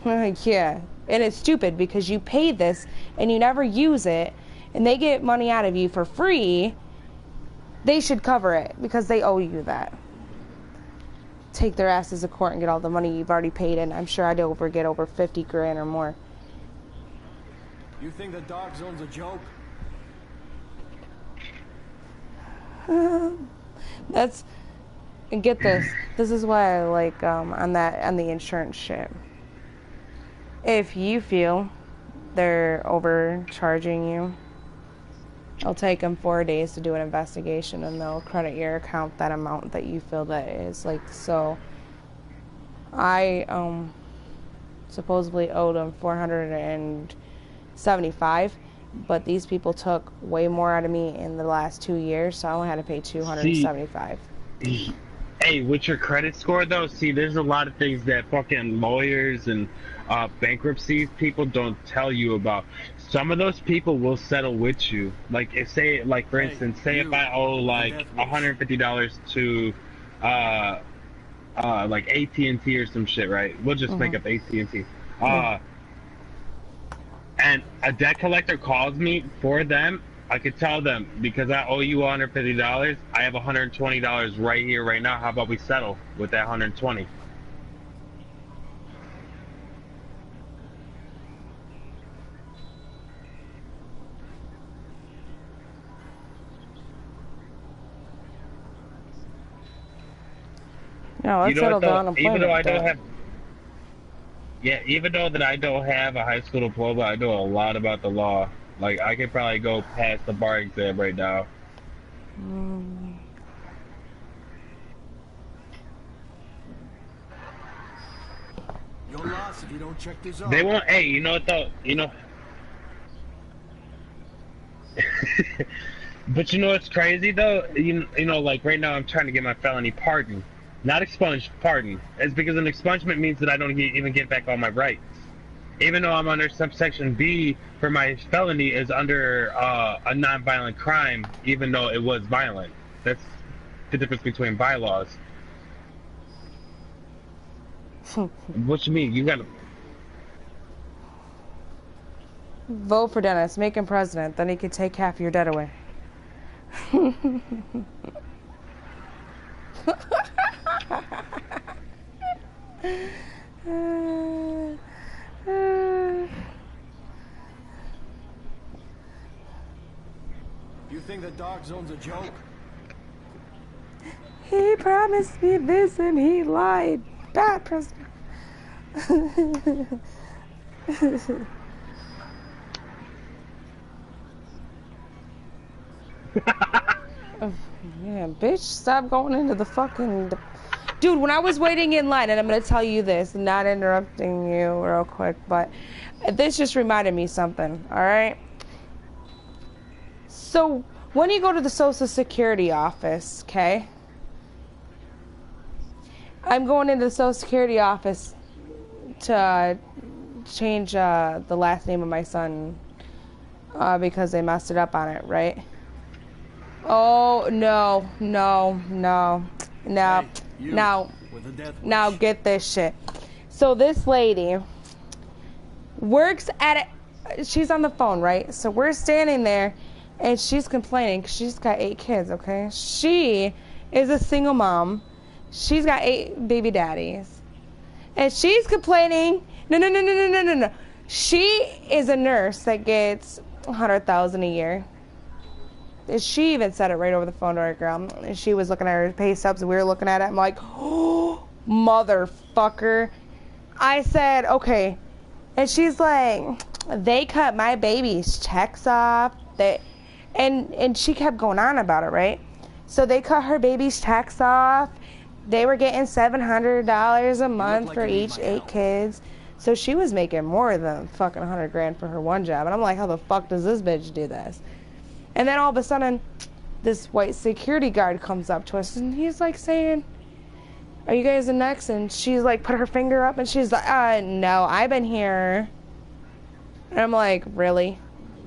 Yeah, and it's stupid because you pay this and you never use it, and they get money out of you for free. They should cover it because they owe you that. Take their asses to court and get all the money you've already paid in. I'm sure I'd get over 50 grand or more. You think the dog zone's a joke? And get this. This is why I like on the insurance shit. If you feel they're overcharging you, it'll take them 4 days to do an investigation, and they'll credit your account that amount that you feel that is. Like, so I supposedly owed them $475, but these people took way more out of me in the last 2 years, so I only had to pay $275. Hey, with your credit score though, see, there's a lot of things that fucking lawyers and bankruptcy people don't tell you about. Some of those people will settle with you. Like, if for instance, if I owe like $150 to like AT&T or some shit, right? We'll just make up AT&T. And a debt collector calls me for them, I could tell them, because I owe you $150, I have $120 right here, right now. How about we settle with that $120? No, let's settle down. Even though I don't have, even though that I don't have a high school diploma, I know a lot about the law. Like I could probably go past the bar exam right now. You're lost if you don't check this out. They won't. Hey, you know what though? You know. But you know what's crazy though? You know, like right now I'm trying to get my felony pardon, not expunged, pardon. It's because an expungement means that I don't even get back all my rights. Even though I'm under subsection B for my felony is under a non-violent crime, even though it was violent. That's the difference between bylaws. What you mean? You gotta vote for Dennis, make him president, then he could take half your debt away. You think the dark zone's a joke? He promised me this and he lied. Bad president. Yeah, bitch, stop going into the fucking... Dude, when I was waiting in line, and I'm gonna tell you this, not interrupting you real quick, but this just reminded me something, alright? So, when you go to the Social Security office, okay? I'm going into the Social Security office to change the last name of my son because they messed it up on it, right? Oh, no, get this shit. So this lady works at it. She's on the phone, right? So we're standing there and she's complaining 'cause she's got 8 kids, okay? She is a single mom. She's got 8 baby daddies. And she's complaining, no. She is a nurse that gets $100,000 a year. She even said it right over the phone to her girl. And she was looking at her pay stubs and we were looking at it. I'm like, oh, motherfucker. I said, okay. And she's like, they cut my baby's checks off. And she kept going on about it, right? So they cut her baby's checks off. They were getting $700 a month for each 8 kids. So she was making more than fucking $100,000 for her one job. And I'm like, how the fuck does this bitch do this? And then all of a sudden, this white security guard comes up to us and he's like saying, are you guys the next? And she's like, put her finger up and she's like, no, I've been here. And I'm like, really?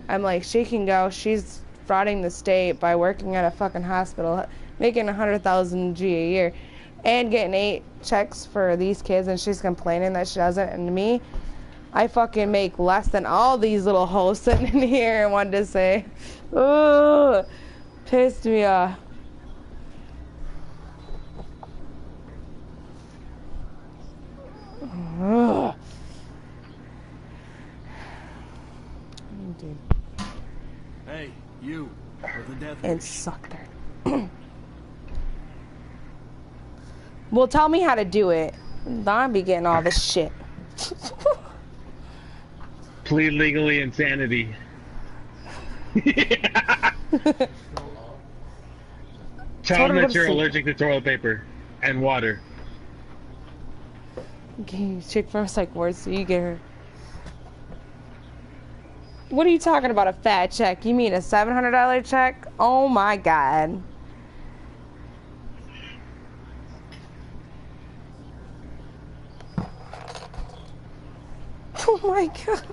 I'm like, she can go. She's frauding the state by working at a fucking hospital, making $100,000 a year and getting 8 checks for these kids, and she's complaining that she doesn't. And me, I fucking make less than all these little hoes sitting in here and wanted to say, ooh, pissed me off. Ugh. Dude. Hey, you, with the death And sucked her. Well, tell me how to do it. I'll be getting all this shit. Plead legally insanity. Tell them that you're allergic to toilet paper and water. Okay, check for a psych ward so you get her. What are you talking about, a fat check? You mean a $700 check? Oh my god. Oh my god.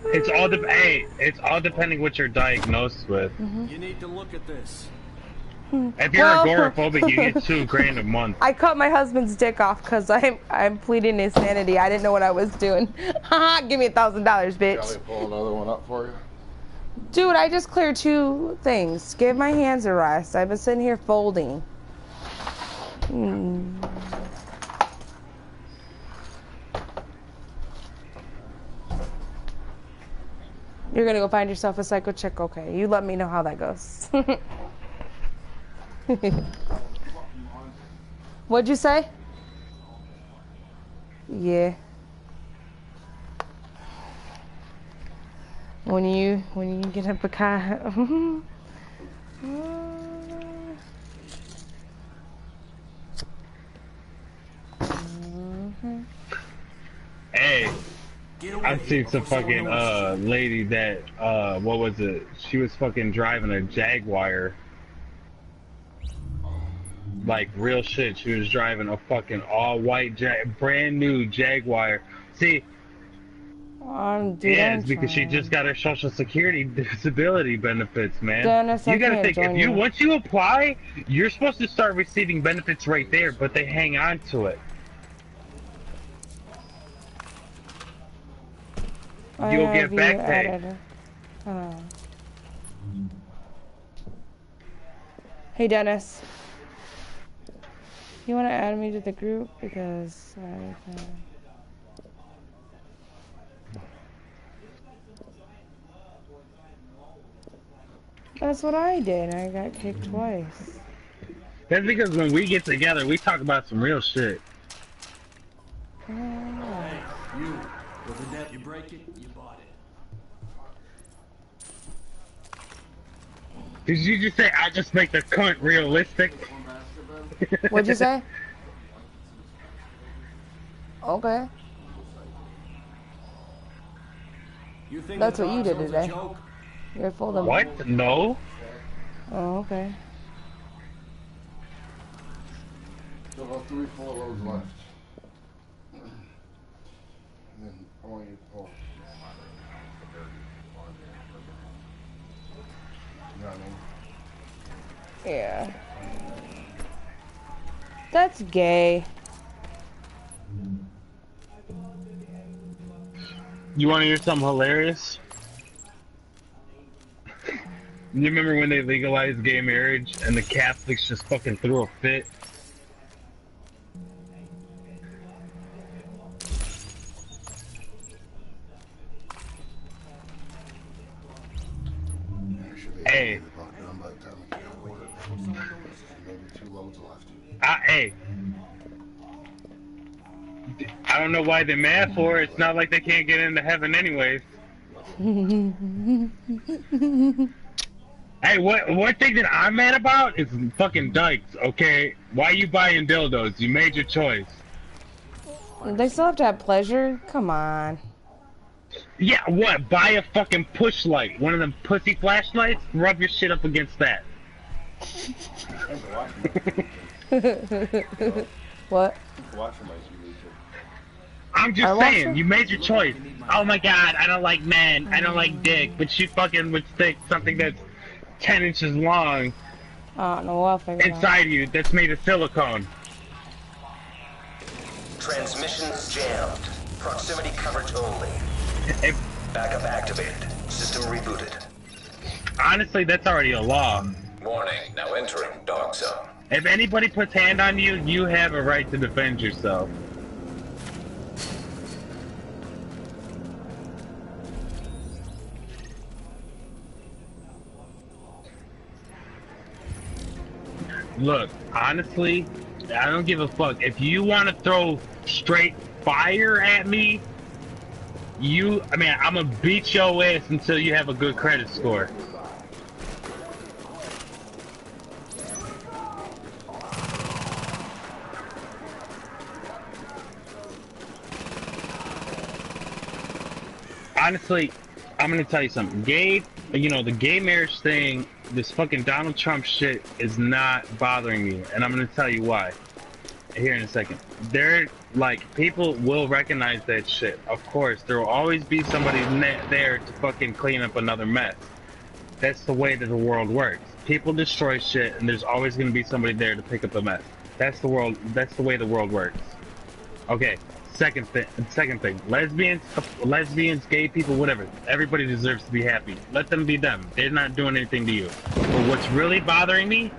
It's all depending what you're diagnosed with. Mm-hmm. You need to look at this. If you're agoraphobic, you get $2,000 a month. I cut my husband's dick off because I'm pleading insanity. I didn't know what I was doing. Haha, give me $1,000, bitch. Shall we pull another one up for you? Dude, I just cleared 2 things. Give my hands a rest. I've been sitting here folding. You're gonna go find yourself a psycho chick? Okay, you let me know how that goes. What'd you say? Yeah. When you get up a car. Hey, I seen some fucking lady that what was it? She was fucking driving a Jaguar. Like real shit. She was driving a fucking all-white brand new Jaguar. See, Dude, yeah, it's because she just got her Social Security disability benefits, man. Dennis, you gotta think, if you once you apply, you're supposed to start receiving benefits right there, but they hang on to it. You'll get back pay. Hey Dennis, you want to add me to the group because that's what I did. I got kicked twice. That's because when we get together, we talk about some real shit. Hey, you. With the debt, you break it, you bought it. Did you just say I just make the cunt realistic? What'd you say? Okay. You think that's what you did today. You're full of what? No. Oh, okay. Still have 3 full loads left. And then I want you to pull. You know what I mean? Yeah. That's gay. You want to hear something hilarious? You remember when they legalized gay marriage and the Catholics just fucking threw a fit? Hey. Hey. I don't know why they're mad for it. It's not like they can't get into heaven anyways. Hey, one thing that I'm mad about is fucking dykes, okay? Why you buying dildos? You made your choice. They still have to have pleasure? Come on. Yeah, what? Buy a fucking push light. One of them pussy flashlights? Rub your shit up against that. What? I'm just saying, you made your choice. Oh my god, I don't like men. I don't like dick. But you fucking would stick something that's 10 inches long inside you that's made of silicone. Transmissions jammed. Proximity coverage only. Backup activated. System rebooted. Honestly, that's already a law. Warning, now entering dog zone. If anybody puts hand on you, you have a right to defend yourself. Look, honestly, I don't give a fuck. If you want to throw straight fire at me, I'm gonna beat your ass until you have a good credit score. Honestly, I'm gonna tell you something. The gay marriage thing, this fucking Donald Trump shit is not bothering me, and I'm gonna tell you why. Here in a second. People will recognize that shit. Of course, there will always be somebody there to fucking clean up another mess. That's the way that the world works. People destroy shit, and there's always gonna be somebody there to pick up the mess. That's the way the world works. Okay. Second thing, lesbians, gay people, whatever. Everybody deserves to be happy. Let them be them. They're not doing anything to you. But what's really bothering me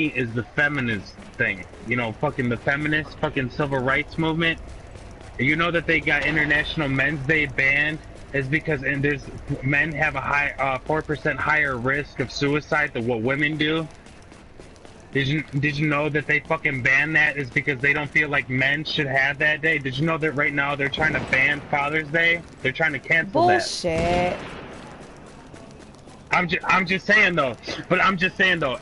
is the feminist thing. You know, fucking the feminist, fucking civil rights movement. You know that they got International Men's Day banned is because men have a 4% higher risk of suicide than what women do. Did you know that they fucking banned that is because they don't feel like men should have that day? Did you know that right now they're trying to ban Father's Day? They're trying to cancel that. Bullshit. I'm just saying though,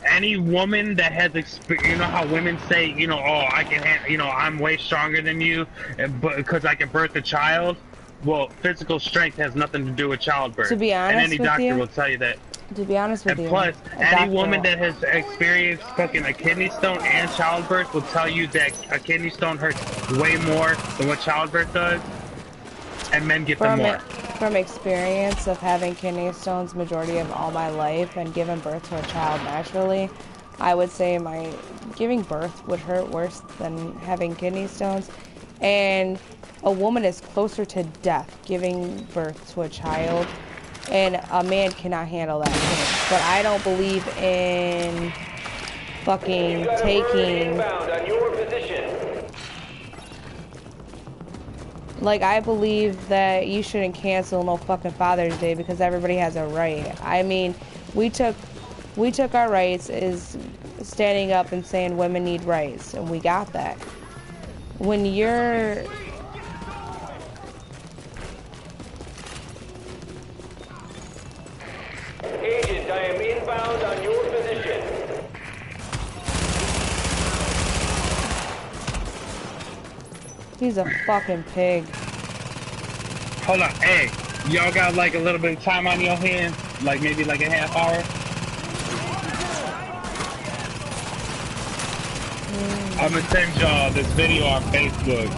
any woman that has experience, you know how women say, you know, oh, I can, I'm way stronger than you, but because I can birth a child. Well, physical strength has nothing to do with childbirth. To be honest and any with doctor you, will tell you that. To be honest with and you, plus, any woman that has experienced fucking a kidney stone and childbirth will tell you that a kidney stone hurts way more than what childbirth does, and men get them more. From experience of having kidney stones majority of all my life and giving birth to a child naturally, I would say my giving birth would hurt worse than having kidney stones. And a woman is closer to death giving birth to a child, and a man cannot handle that pain. But I don't believe in fucking taking... Like, I believe that you shouldn't cancel no fucking Father's Day because everybody has a right. I mean, we took our rights as standing up and saying women need rights, and we got that. When you're... Agent, I am inbound on your position. He's a fucking pig. Hold on, hey, y'all got like a little bit of time on your hands? Like maybe like a half hour? I'm gonna send y'all this video on Facebook.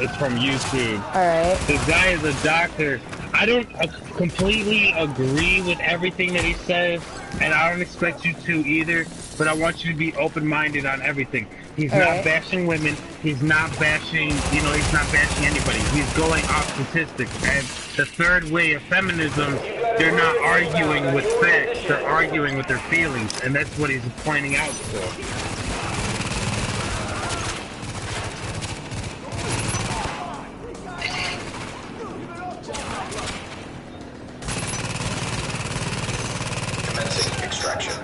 It's from YouTube. Alright. This guy is a doctor. I don't completely agree with everything that he says, and I don't expect you to either, but I want you to be open-minded on everything. He's not bashing women. He's not bashing, he's not bashing anybody. He's going off statistics. And the third way of feminism, they're not arguing with facts. They're arguing with their feelings, and that's what he's pointing out to. Extraction.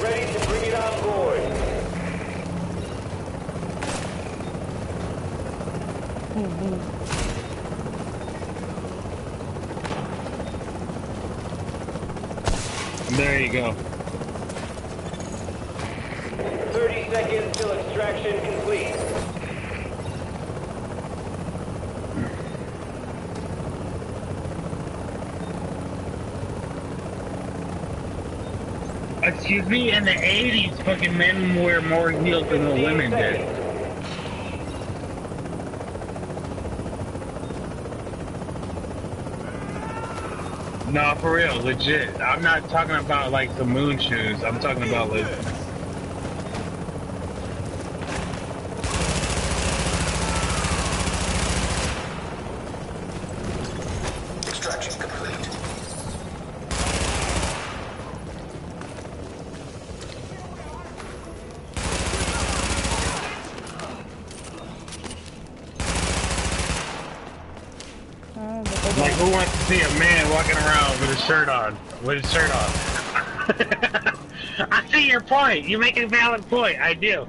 Ready to bring it on board. There you go. 30 seconds till extraction complete. Excuse me, in the 80s, fucking men wear more heels than the women did. No, for real, legit. I'm not talking about like the moon shoes. I'm talking about like... Extraction complete. Like, who wants to see a man walking around with his shirt on? With his shirt on? I see your point. You make a valid point. I do.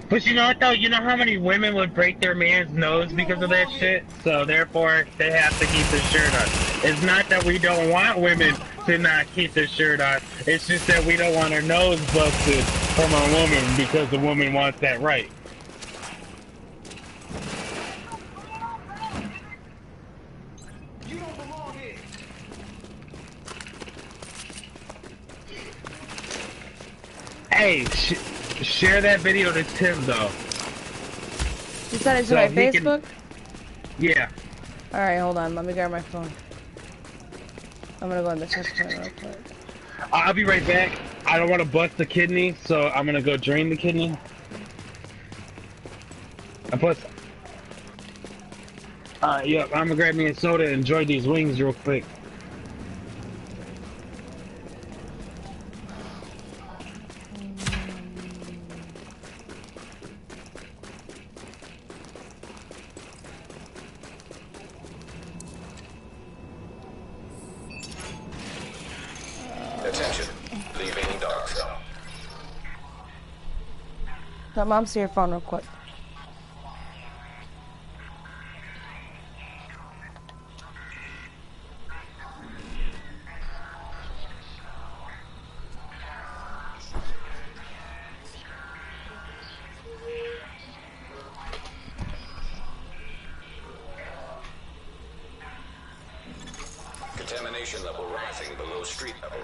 But you know what, though? You know how many women would break their man's nose because of that shit? So, therefore, they have to keep their shirt on. It's not that we don't want women to not keep their shirt on. It's just that we don't want our nose busted from a woman because the woman wants that right. Hey, share that video to Tim, though. You sent it to my Facebook? Yeah. Alright, hold on. Let me grab my phone. I'm gonna go in the checkpoint real quick. I'll be right back. I don't want to bust the kidney, so I'm gonna go drain the kidney. And plus, yeah, I'm gonna grab me a soda and enjoy these wings real quick. Attention, leaving dark zone. Let Mom see your phone real quick. Contamination level rising below street level.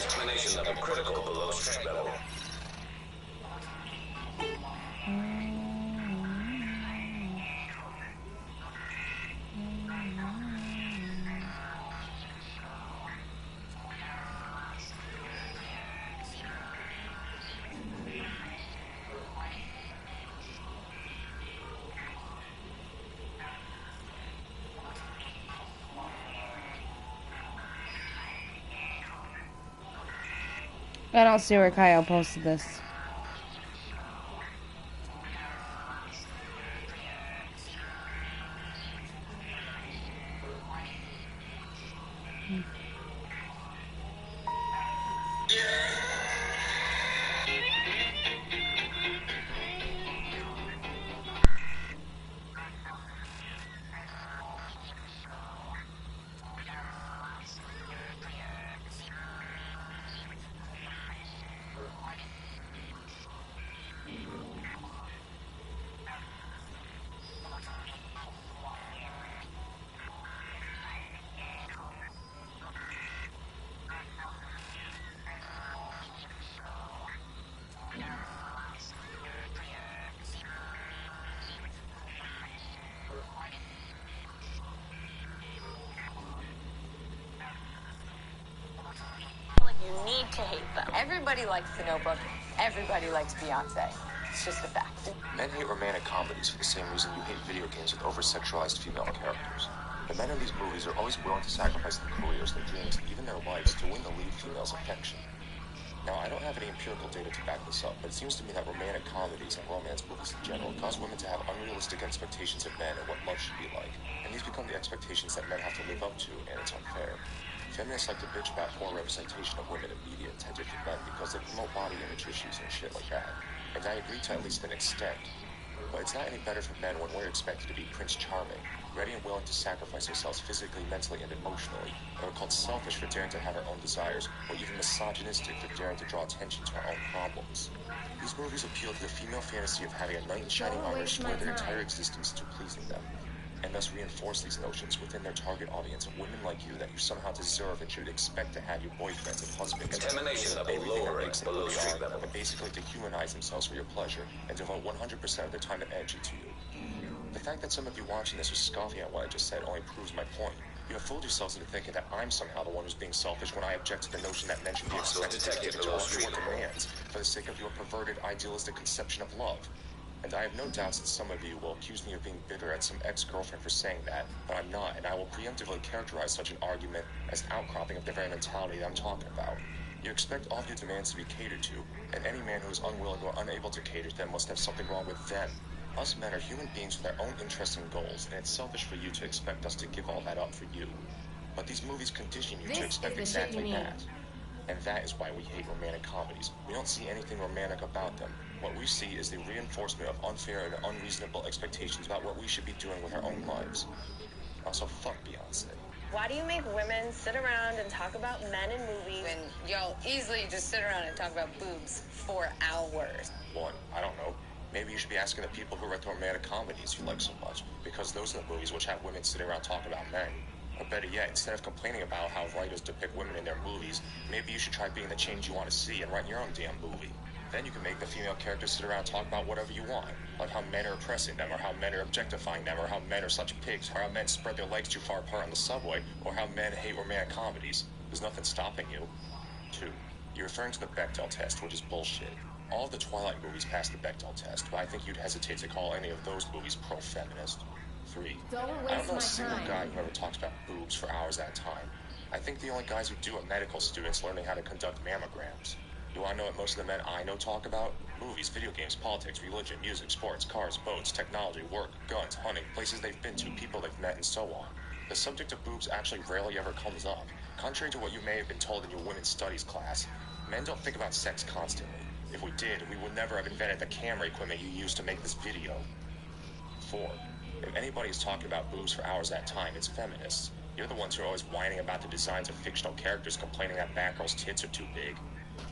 Contamination level critical below street level. I don't see where Kyle posted this. You need to hate them. Everybody likes The Notebook. Everybody likes Beyonce. It's just a fact. Men hate romantic comedies for the same reason you hate video games with over-sexualized female characters. The men in these movies are always willing to sacrifice their careers, their dreams, and even their lives to win the lead female's affection. Now, I don't have any empirical data to back this up, but it seems to me that romantic comedies and romance movies in general cause women to have unrealistic expectations of men and what love should be like. And these become the expectations that men have to live up to, and it's unfair. Feminists like to bitch about poor representation of women in media intended for men because they promote body image issues and shit like that. And I agree to at least an extent. But it's not any better for men when we're expected to be Prince Charming, ready and willing to sacrifice ourselves physically, mentally, and emotionally, and we're called selfish for daring to have our own desires, or even misogynistic for daring to draw attention to our own problems. These movies appeal to the female fantasy of having a knight in shining armor spare their entire existence to pleasing them, and thus reinforce these notions within their target audience of women like you that you somehow deserve and should expect to have your boyfriends and husbands, Contamination level everything that lowering makes them below who they street are, level. and basically dehumanize themselves for your pleasure and devote 100% of their time and energy to you. The fact that some of you watching this are scoffing at what I just said only proves my point. You have fooled yourselves into thinking that I'm somehow the one who's being selfish when I object to the notion that men should be expected to give to all your demands for the sake of your perverted, idealistic conception of love. And I have no doubts that some of you will accuse me of being bitter at some ex-girlfriend for saying that, but I'm not, and I will preemptively characterize such an argument as an outcropping of the very mentality that I'm talking about. You expect all of your demands to be catered to, and any man who is unwilling or unable to cater to them must have something wrong with them. Us men are human beings with our own interests and goals, and it's selfish for you to expect us to give all that up for you. But these movies condition you to expect exactly that. And that is why we hate romantic comedies. We don't see anything romantic about them. What we see is the reinforcement of unfair and unreasonable expectations about what we should be doing with our own lives. Also, fuck Beyonce. Why do you make women sit around and talk about men in movies when y'all easily just sit around and talk about boobs for hours? One, I don't know. Maybe you should be asking the people who write the romantic comedies you like so much, because those are the movies which have women sitting around talking about men. Or better yet, instead of complaining about how writers depict women in their movies, maybe you should try being the change you want to see and write your own damn movie. Then you can make the female characters sit around and talk about whatever you want, like how men are oppressing them, or how men are objectifying them, or how men are such pigs, or how men spread their legs too far apart on the subway, or how men hate romantic comedies. There's nothing stopping you. 2. You're referring to the Bechdel test, which is bullshit. All of the Twilight movies passed the Bechdel test, but I think you'd hesitate to call any of those movies pro-feminist. 3. I don't know a single guy who ever talks about boobs for hours at a time. I think the only guys who do are medical students learning how to conduct mammograms. Do I know what most of the men I know talk about? Movies, video games, politics, religion, music, sports, cars, boats, technology, work, guns, hunting, places they've been to, people they've met, and so on. The subject of boobs actually rarely ever comes up. Contrary to what you may have been told in your women's studies class, men don't think about sex constantly. If we did, we would never have invented the camera equipment you use to make this video. 4. If anybody is talking about boobs for hours at a time, it's feminists. You're the ones who are always whining about the designs of fictional characters, complaining that Batgirl's tits are too big.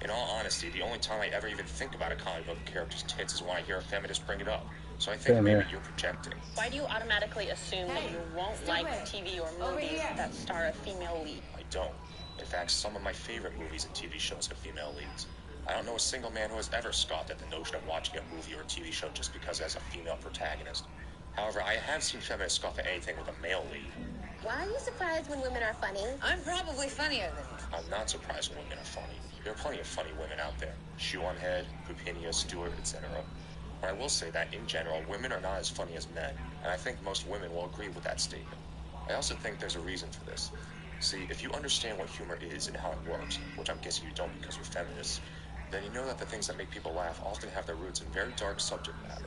In all honesty, the only time I ever even think about a comic book character's tits is when I hear a feminist bring it up. So I think maybe you're projecting. Why do you automatically assume that you won't like TV or movies that star a female lead? I don't. In fact, some of my favorite movies and TV shows have female leads. I don't know a single man who has ever scoffed at the notion of watching a movie or a TV show just because it has a female protagonist. However, I have seen feminists scoff at anything with a male lead. Why are you surprised when women are funny? I'm probably funnier than you. I'm not surprised when women are funny. There are plenty of funny women out there. Shoe on Head, Pupinia, Stewart, etc. But I will say that, in general, women are not as funny as men, and I think most women will agree with that statement. I also think there's a reason for this. See, if you understand what humor is and how it works, which I'm guessing you don't because you're feminists, then you know that the things that make people laugh often have their roots in very dark subject matter.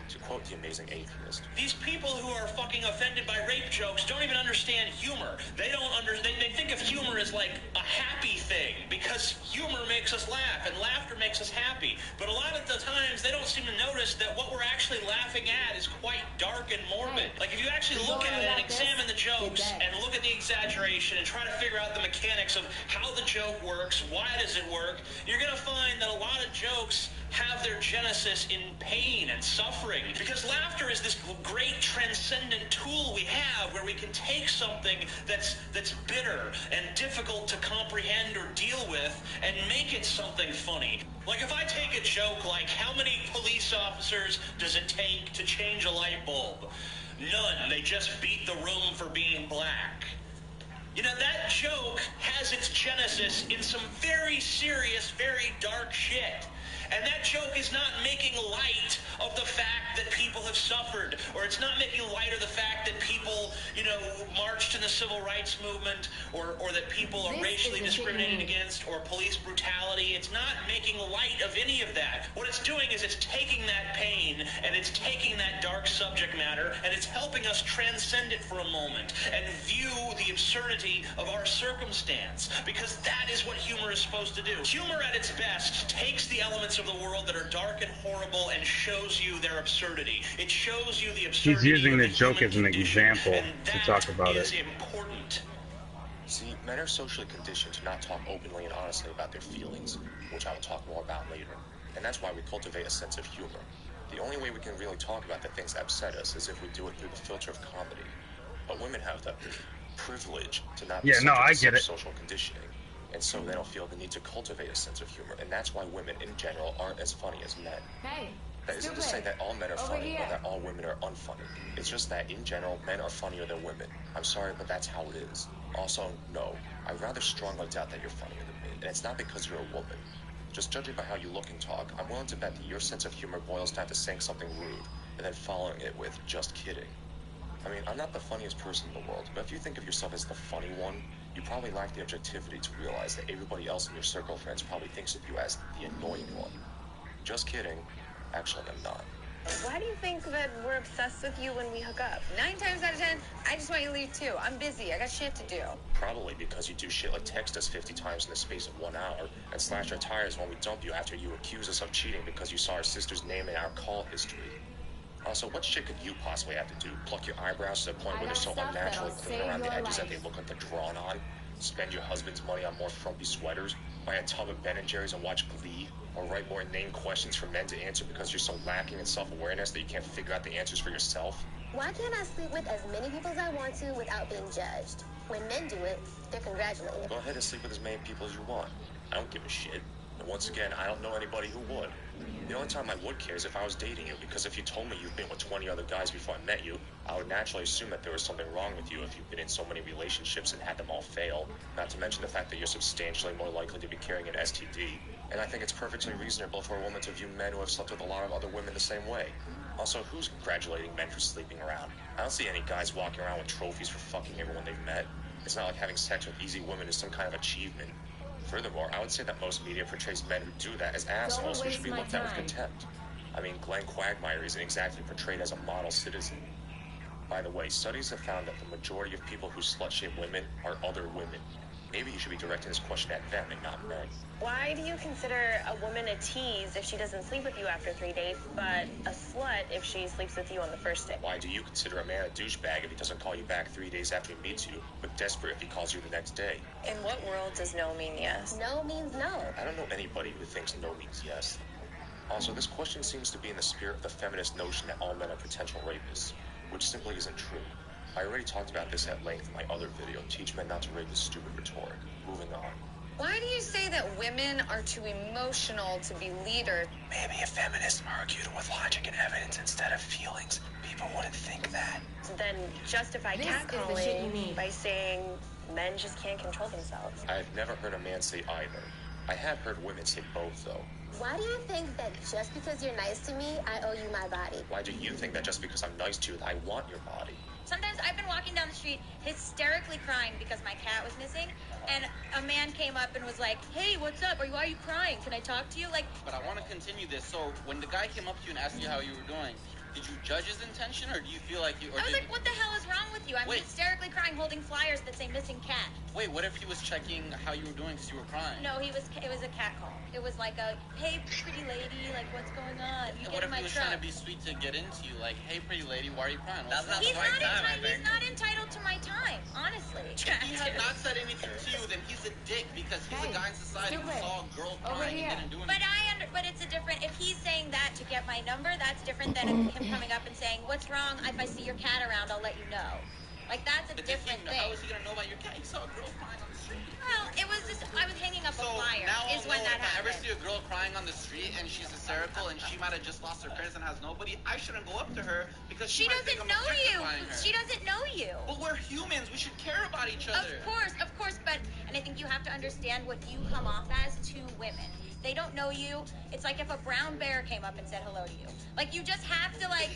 To quote the amazing atheist, these people who are fucking offended by rape jokes don't even understand humor. They think of humor as like a happy thing because humor makes us laugh and laughter makes us happy. But a lot of the times they don't seem to notice that what we're actually laughing at is quite dark and morbid. Like if you actually look at it and examine the jokes and look at the exaggeration and try to figure out the mechanics of how the joke works, why does it work, you're gonna find that a lot of jokes have their genesis in pain and suffering. Because laughter is this great transcendent tool we have where we can take something that's bitter and difficult to comprehend or deal with and make it something funny. Like if I take a joke like, how many police officers does it take to change a light bulb? None. They just beat the room for being black. You know, that joke has its genesis in some very serious, very dark shit. And that joke is not making light of the fact that people have suffered, or it's not making light of the fact that people, you know, marched in the civil rights movement, or that people are racially discriminated against, or police brutality. It's not making light of any of that. What it's doing is it's taking that pain, and it's taking that dark subject matter, and it's helping us transcend it for a moment, and view the absurdity of our circumstance, because that is what humor is supposed to do. Humor at its best takes the elements of the world that are dark and horrible and shows you their absurdity. It shows you the absurdity. He's using the joke as an example to talk about it. That is important. See, men are socially conditioned to not talk openly and honestly about their feelings, which I will talk more about later. And that's why we cultivate a sense of humor. The only way we can really talk about the things that upset us is if we do it through the filter of comedy. But women have the privilege to not be subject to social conditioning. And so they don't feel the need to cultivate a sense of humor, and that's why women in general aren't as funny as men. That isn't to say that all men are funny or that all women are unfunny. It's just that in general, men are funnier than women. I'm sorry, but that's how it is. Also, no, I rather strongly doubt that you're funnier than me, and it's not because you're a woman. Just judging by how you look and talk, I'm willing to bet that your sense of humor boils down to saying something rude, and then following it with, just kidding. I mean, I'm not the funniest person in the world, but if you think of yourself as the funny one, you probably lack the objectivity to realize that everybody else in your circle of friends probably thinks of you as the annoying one. Just kidding. Actually, I'm not. Why do you think that we're obsessed with you when we hook up? 9 times out of 10, I just want you to leave too. I'm busy. I got shit to do. Probably because you do shit like text us 50 times in the space of 1 hour and slash our tires when we dump you after you accuse us of cheating because you saw our sister's name in our call history. Also, what shit could you possibly have to do? Pluck your eyebrows to the point where they're so unnaturally clean around the edges that they look like they're drawn on? Spend your husband's money on more frumpy sweaters? Buy a tub of Ben & Jerry's and watch Glee? Or write more inane questions for men to answer because you're so lacking in self-awareness that you can't figure out the answers for yourself? Why can't I sleep with as many people as I want to without being judged? When men do it, they're congratulated. Go ahead and sleep with as many people as you want. I don't give a shit. And once again, I don't know anybody who would. The only time I would care is if I was dating you, because if you told me you've been with 20 other guys before I met you, I would naturally assume that there was something wrong with you if you've been in so many relationships and had them all fail, not to mention the fact that you're substantially more likely to be carrying an STD. And I think it's perfectly reasonable for a woman to view men who have slept with a lot of other women the same way. Also, who's congratulating men for sleeping around? I don't see any guys walking around with trophies for fucking everyone they've met. It's not like having sex with easy women is some kind of achievement. Furthermore, I would say that most media portrays men who do that as assholes who should be looked at with contempt. I mean, Glenn Quagmire isn't exactly portrayed as a model citizen. By the way, studies have found that the majority of people who slut-shame women are other women. Maybe you should be directing this question at them and not men. Why do you consider a woman a tease if she doesn't sleep with you after 3 dates, but a slut if she sleeps with you on the first date? Why do you consider a man a douchebag if he doesn't call you back 3 days after he meets you, but desperate if he calls you the next day? In what world does no mean yes? No means no. I don't know anybody who thinks no means yes. Also, this question seems to be in the spirit of the feminist notion that all men are potential rapists, which simply isn't true. I already talked about this at length in my other video, Teach Men Not to Rape with Stupid Rhetoric. Moving on. Why do you say that women are too emotional to be leaders? Maybe if feminists argued with logic and evidence instead of feelings, people wouldn't think that. Then justify catcalling by saying men just can't control themselves. I've never heard a man say either. I have heard women say both, though. Why do you think that just because you're nice to me, I owe you my body? Why do you think that just because I'm nice to you, that I want your body? Sometimes I've been walking down the street hysterically crying because my cat was missing, and a man came up and was like, "Hey, what's up? Why are you crying? Can I talk to you?" Like. But I want to continue this. So when the guy came up to you and asked you how you were doing, did you judge his intention, or do you feel like you? Or I was like, "What the hell is wrong with you?" I'm hysterically crying, holding flyers that say "missing cat." Wait, what if he was checking how you were doing because you were crying? No, it was a cat call. It was like a, "Hey, pretty lady, like what's going on? You what get in if my he was truck." trying to be sweet to get into you, like, "Hey, pretty lady, why are you crying?" He's not entitled to my time, honestly. If he had not said anything to you, then he's a dick because he's a guy in society who saw a girl crying and didn't do anything. But it's a different. If he's saying that to get my number, that's different than him coming up and saying, "What's wrong? If I see your cat around, I'll let you know." Like that's a different thing. How is he gonna know about your cat? He saw a girl crying on the street. Well, it was just I was hanging up a flyer. Now Is when that happened. If I ever see a girl crying on the street and she's hysterical and she might have just lost her parents and has nobody, I shouldn't go up to her because she doesn't know you. She doesn't know you. But we're humans. We should care about each other. Of course. But and I think you have to understand what you come off as to women. They don't know you. It's like if a brown bear came up and said hello to you. Like you just have to like.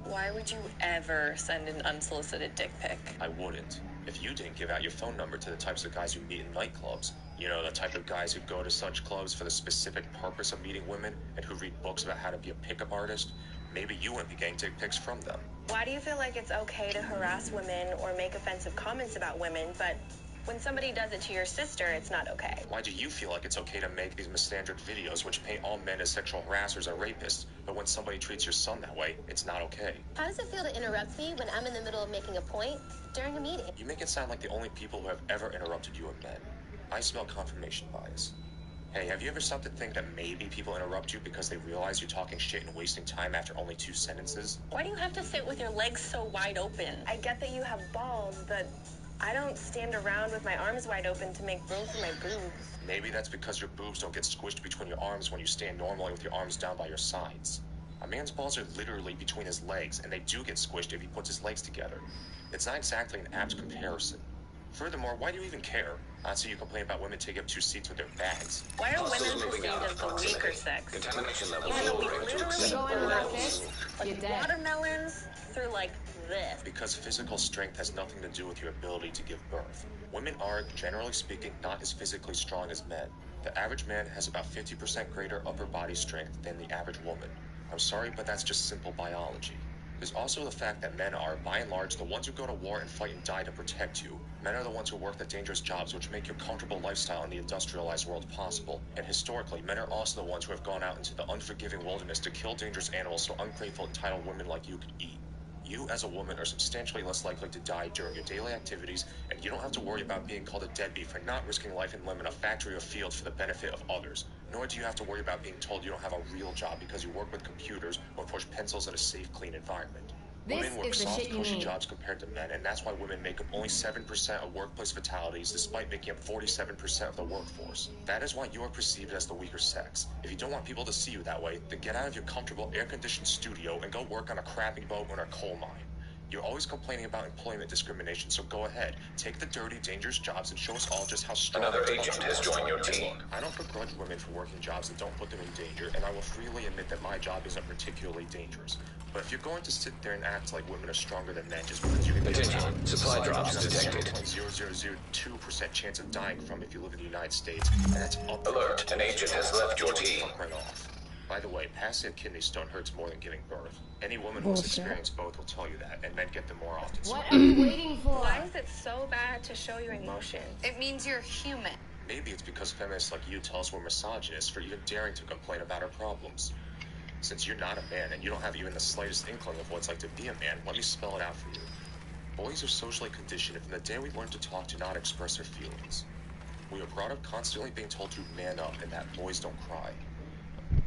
Why would you ever send an unsolicited dick pic? I wouldn't. If you didn't give out your phone number to the types of guys who meet in nightclubs, you know, the type of guys who go to such clubs for the specific purpose of meeting women and who read books about how to be a pickup artist, maybe you wouldn't be getting dick pics from them. Why do you feel like it's okay to harass women or make offensive comments about women, but when somebody does it to your sister, it's not okay? Why do you feel like it's okay to make these misandric videos which paint all men as sexual harassers or rapists, but when somebody treats your son that way, it's not okay? How does it feel to interrupt me when I'm in the middle of making a point during a meeting? You make it sound like the only people who have ever interrupted you are men. I smell confirmation bias. Hey, have you ever stopped to think that maybe people interrupt you because they realize you're talking shit and wasting time after only 2 sentences? Why do you have to sit with your legs so wide open? I get that you have balls, but I don't stand around with my arms wide open to make room for my boobs. Maybe that's because your boobs don't get squished between your arms when you stand normally with your arms down by your sides. A man's balls are literally between his legs, and they do get squished if he puts his legs together. It's not exactly an apt comparison. Furthermore, why do you even care? Not so you complain about women taking up 2 seats with their bags. Why are women perceived as the weaker sex? Contamination level Even though we literally You're like watermelons through like this. Because physical strength has nothing to do with your ability to give birth. Women are, generally speaking, not as physically strong as men. The average man has about 50% greater upper body strength than the average woman. I'm sorry, but that's just simple biology. There's also the fact that men are, by and large, the ones who go to war and fight and die to protect you. Men are the ones who work the dangerous jobs which make your comfortable lifestyle in the industrialized world possible. And historically, men are also the ones who have gone out into the unforgiving wilderness to kill dangerous animals so ungrateful, entitled women like you could eat. You, as a woman, are substantially less likely to die during your daily activities, and you don't have to worry about being called a deadbeat for not risking life and limb in a factory or field for the benefit of others. Nor do you have to worry about being told you don't have a real job because you work with computers or push pencils in a safe, clean environment. Women work soft, cushy jobs compared to men, and that's why women make up only 7% of workplace fatalities, despite making up 47% of the workforce. That is why you are perceived as the weaker sex. If you don't want people to see you that way, then get out of your comfortable, air-conditioned studio and go work on a crapping boat or a coal mine. You're always complaining about employment discrimination, so go ahead. Take the dirty, dangerous jobs and show us all just how strong... Another agent has joined your team. Look, I don't begrudge women for working jobs that don't put them in danger, and I will freely admit that my job isn't particularly dangerous. But if you're going to sit there and act like women are stronger than men just because you can get Attention, supply drops detected. 0.0002% chance of dying from if you live in the United States, and that's up. Alert, an agent has left your team. Right off. By the way, passing a kidney stone hurts more than giving birth. Any woman who's experienced both will tell you that, and men get them more often. What are you waiting for? Why is it so bad to show your emotions? It means you're human. Maybe it's because feminists like you tell us we're misogynists for even daring to complain about our problems. Since you're not a man and you don't have even the slightest inkling of what it's like to be a man, let me spell it out for you. Boys are socially conditioned from the day we learn to talk to not express our feelings. We are brought up constantly being told to man up and that boys don't cry.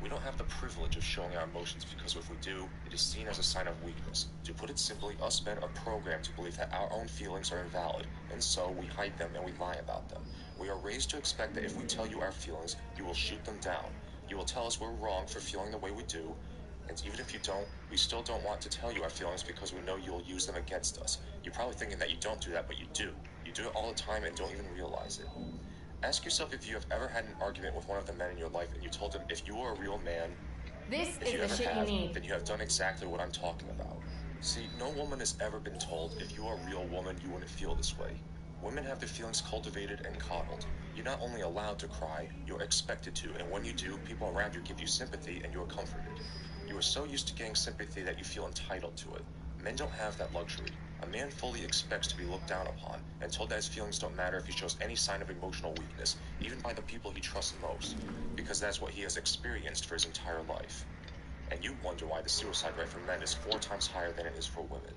We don't have the privilege of showing our emotions because if we do, it is seen as a sign of weakness. To put it simply, us men are programmed to believe that our own feelings are invalid, and so we hide them and we lie about them. We are raised to expect that if we tell you our feelings, you will shoot them down. You will tell us we're wrong for feeling the way we do, and even if you don't, we still don't want to tell you our feelings because we know you'll use them against us. You're probably thinking that you don't do that, but you do. You do it all the time and don't even realize it. Ask yourself if you have ever had an argument with one of the men in your life and you told him if you were a real man, This is the shit you need. then you have done exactly what I'm talking about. See, no woman has ever been told if you are a real woman, you wouldn't feel this way. Women have their feelings cultivated and coddled. You're not only allowed to cry, you're expected to, and when you do, people around you give you sympathy and you are comforted. You are so used to getting sympathy that you feel entitled to it. Men don't have that luxury. A man fully expects to be looked down upon and told that his feelings don't matter if he shows any sign of emotional weakness, even by the people he trusts most, because that's what he has experienced for his entire life. And you wonder why the suicide rate for men is 4 times higher than it is for women.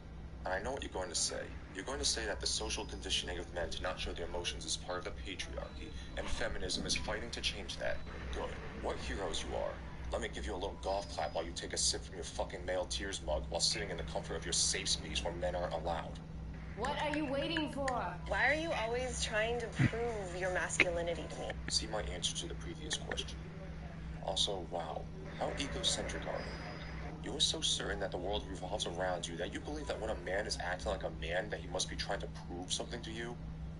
And I know what you're going to say. You're going to say that the social conditioning of men to not show their emotions is part of the patriarchy, and feminism is fighting to change that. Good. What heroes you are. Let me give you a little golf clap while you take a sip from your fucking male tears mug while sitting in the comfort of your safe space where men aren't allowed. What are you waiting for? Why are you always trying to prove your masculinity to me? See my answer to the previous question. Also, wow, how egocentric are you? You are so certain that the world revolves around you that you believe that when a man is acting like a man that he must be trying to prove something to you?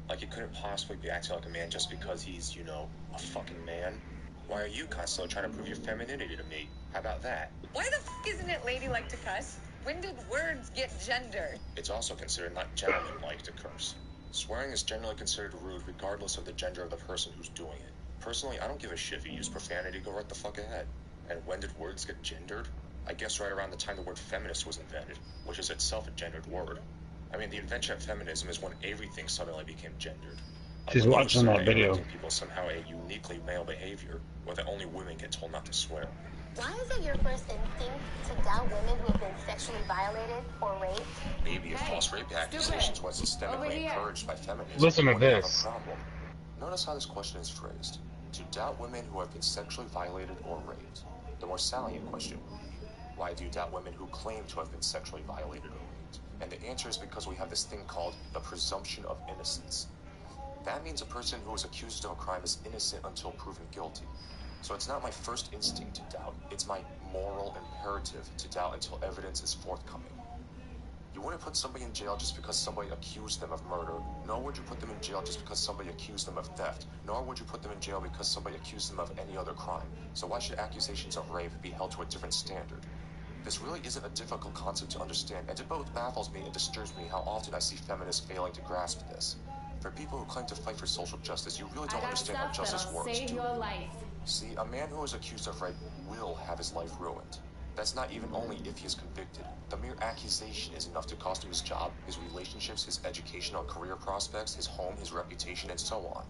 Like he couldn't possibly be acting like a man just because he's, you know, a fucking man? Why are you constantly trying to prove your femininity to me? How about that? Why the f isn't it ladylike to cuss? When did words get gendered? It's also considered not gentlemanlike to curse. Swearing is generally considered rude regardless of the gender of the person who's doing it. Personally, I don't give a shit if you use profanity, go right the fuck ahead. And when did words get gendered? I guess right around the time the word feminist was invented, which is itself a gendered word. I mean, the invention of feminism is when everything suddenly became gendered. She's watching that video. People somehow a uniquely male behavior, where that only women get told not to swear. Why is it your first instinct to doubt women who have been sexually violated or raped? Maybe if false rape accusations was systemically encouraged by feminism, listen to we wouldn't this. have a problem. Notice how this question is phrased. To doubt women who have been sexually violated or raped. The more salient question. Why do you doubt women who claim to have been sexually violated or raped? And the answer is because we have this thing called the presumption of innocence. That means a person who is accused of a crime is innocent until proven guilty. So it's not my first instinct to doubt, it's my moral imperative to doubt until evidence is forthcoming. You wouldn't put somebody in jail just because somebody accused them of murder, nor would you put them in jail just because somebody accused them of theft, nor would you put them in jail because somebody accused them of any other crime. So why should accusations of rape be held to a different standard? This really isn't a difficult concept to understand, and it both baffles me and disturbs me how often I see feminists failing to grasp this. For people who claim to fight for social justice, you really don't understand how justice works, do you? Save your life. See, a man who is accused of rape will have his life ruined. That's not even only if he is convicted. The mere accusation is enough to cost him his job, his relationships, his educational career prospects, his home, his reputation, and so on.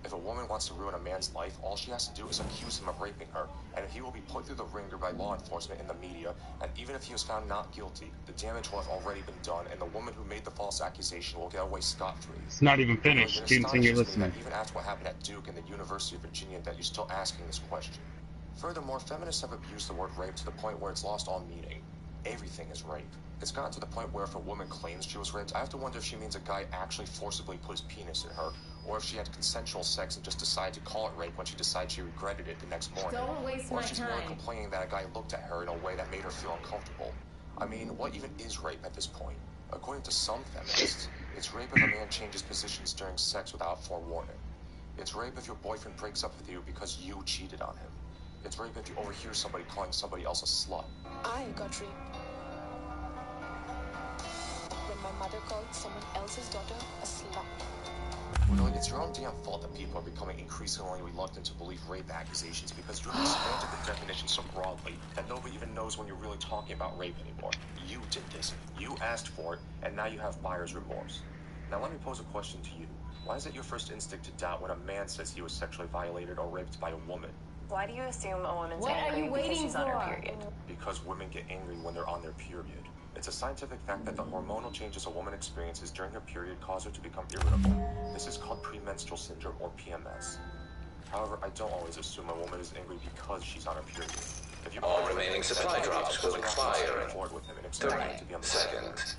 If a woman wants to ruin a man's life, all she has to do is accuse him of raping her, and he will be put through the ringer by law enforcement and the media, and even if he was found not guilty, the damage will have already been done, and the woman who made the false accusation will get away scot-free. It's not even finished. Didn't think you're listening. Even after what happened at Duke and the University of Virginia, that you're still asking this question. Furthermore, feminists have abused the word rape to the point where it's lost all meaning. Everything is rape. It's gotten to the point where if a woman claims she was raped, I have to wonder if she means a guy actually forcibly put his penis in her, or if she had consensual sex and just decided to call it rape when she decided she regretted it the next morning. Don't waste or my if she's time. merely complaining that a guy looked at her in a way that made her feel uncomfortable. I mean, what even is rape at this point? According to some feminists, it's rape if a man changes positions during sex without forewarning. It's rape if your boyfriend breaks up with you because you cheated on him. It's rape if you overhear somebody calling somebody else a slut. I got raped when my mother called someone else's daughter a slut. Well, it's your own damn fault that people are becoming increasingly reluctant to believe rape accusations because you've expanded the definition so broadly that nobody even knows when you're really talking about rape anymore. You did this, you asked for it, and now you have buyer's remorse. Now let me pose a question to you. Why is it your first instinct to doubt when a man says he was sexually violated or raped by a woman? Why do you assume a woman's What are angry you because waiting she's on her for? period? Because women get angry when they're on their period. It's a scientific fact that the hormonal changes a woman experiences during her period cause her to become irritable. This is called premenstrual syndrome, or PMS. However, I don't always assume a woman is angry because she's on her period. If you All remaining supply drops will expire with him and expect him to be in 30 seconds.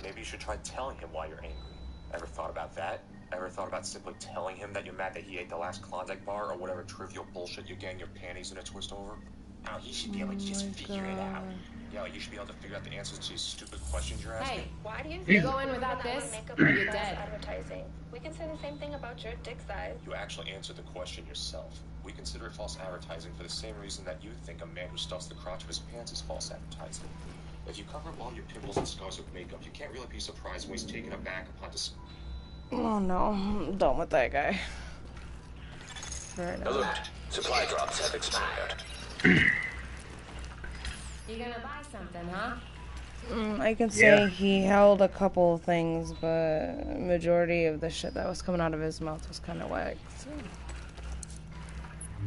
Maybe you should try telling him why you're angry. Ever thought about that? Ever thought about simply telling him that you're mad that he ate the last Klondike bar or whatever trivial bullshit you're getting your panties in a twist over? Oh, he should be able to just figure it out. Yeah, you should be able to figure out the answers to these stupid questions you're asking. Hey, Why do you you go in without this, you're dead. Advertising? We can say the same thing about your dick size. You actually answered the question yourself. We consider it false advertising for the same reason that you think a man who stuffs the crotch of his pants is false advertising. If you cover up all your pimples and scars with makeup, you can't really be surprised when he's taken aback upon discovering. Oh no, I'm done with that guy. Right now. Alert. Supply drops have expired. You gonna buy something, huh? I can say he held a couple of things, but majority of the shit that was coming out of his mouth was kind of whack. So.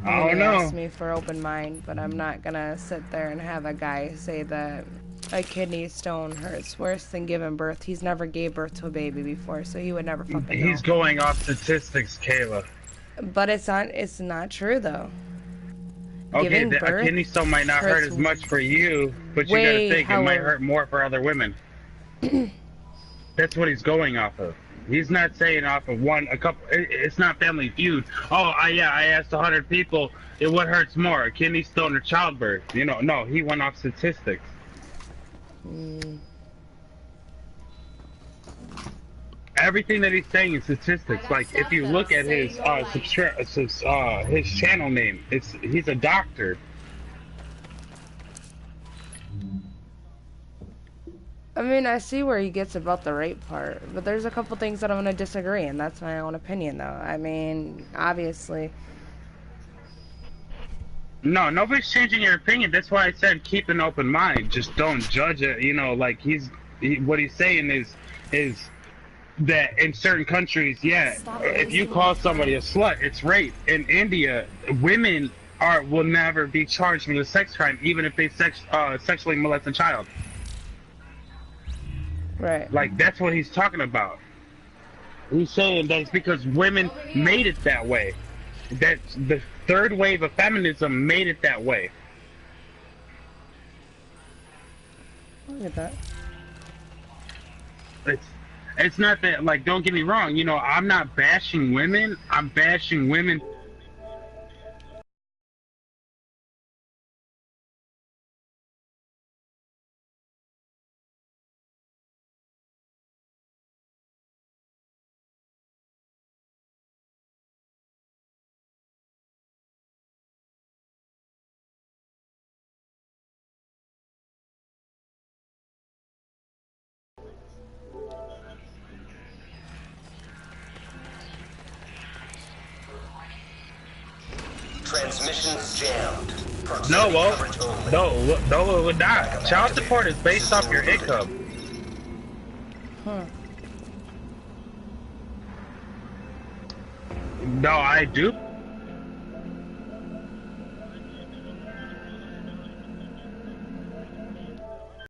I don't know. He asked me for open mind, but I'm not gonna sit there and have a guy say that a kidney stone hurts worse than giving birth. He's never gave birth to a baby before, so he would never fucking know. He's going off statistics, Kayla. But it's not true though. Okay, a kidney stone might not hurt as much for you, but you gotta think it might hurt more for other women. That's what he's going off of. He's not saying off of a couple. It's not Family Feud. Oh, I asked 100 people, what hurts more, a kidney stone or childbirth? You know, no, he went off statistics. Everything that he's saying is statistics. Like if you look at his his channel name, he's a doctor. I mean, I see where he gets about the rape part, but there's a couple things that I'm gonna disagree, and that's my own opinion, though. I mean, obviously. No, nobody's changing your opinion. That's why I said keep an open mind. Just don't judge it. You know, like what he's saying is that in certain countries, if you call somebody a slut, it's rape. In India, women will never be charged with a sex crime, even if they sexually molest a child. Right. Like that's what he's talking about. He's saying that it's because women made it that way. That the third wave of feminism made it that way. Look at that. It's not that, like, don't get me wrong, you know, I'm not bashing women, I'm bashing women. Transmissions jammed. No, well, no, it would not. Child support is based off your income. No, I do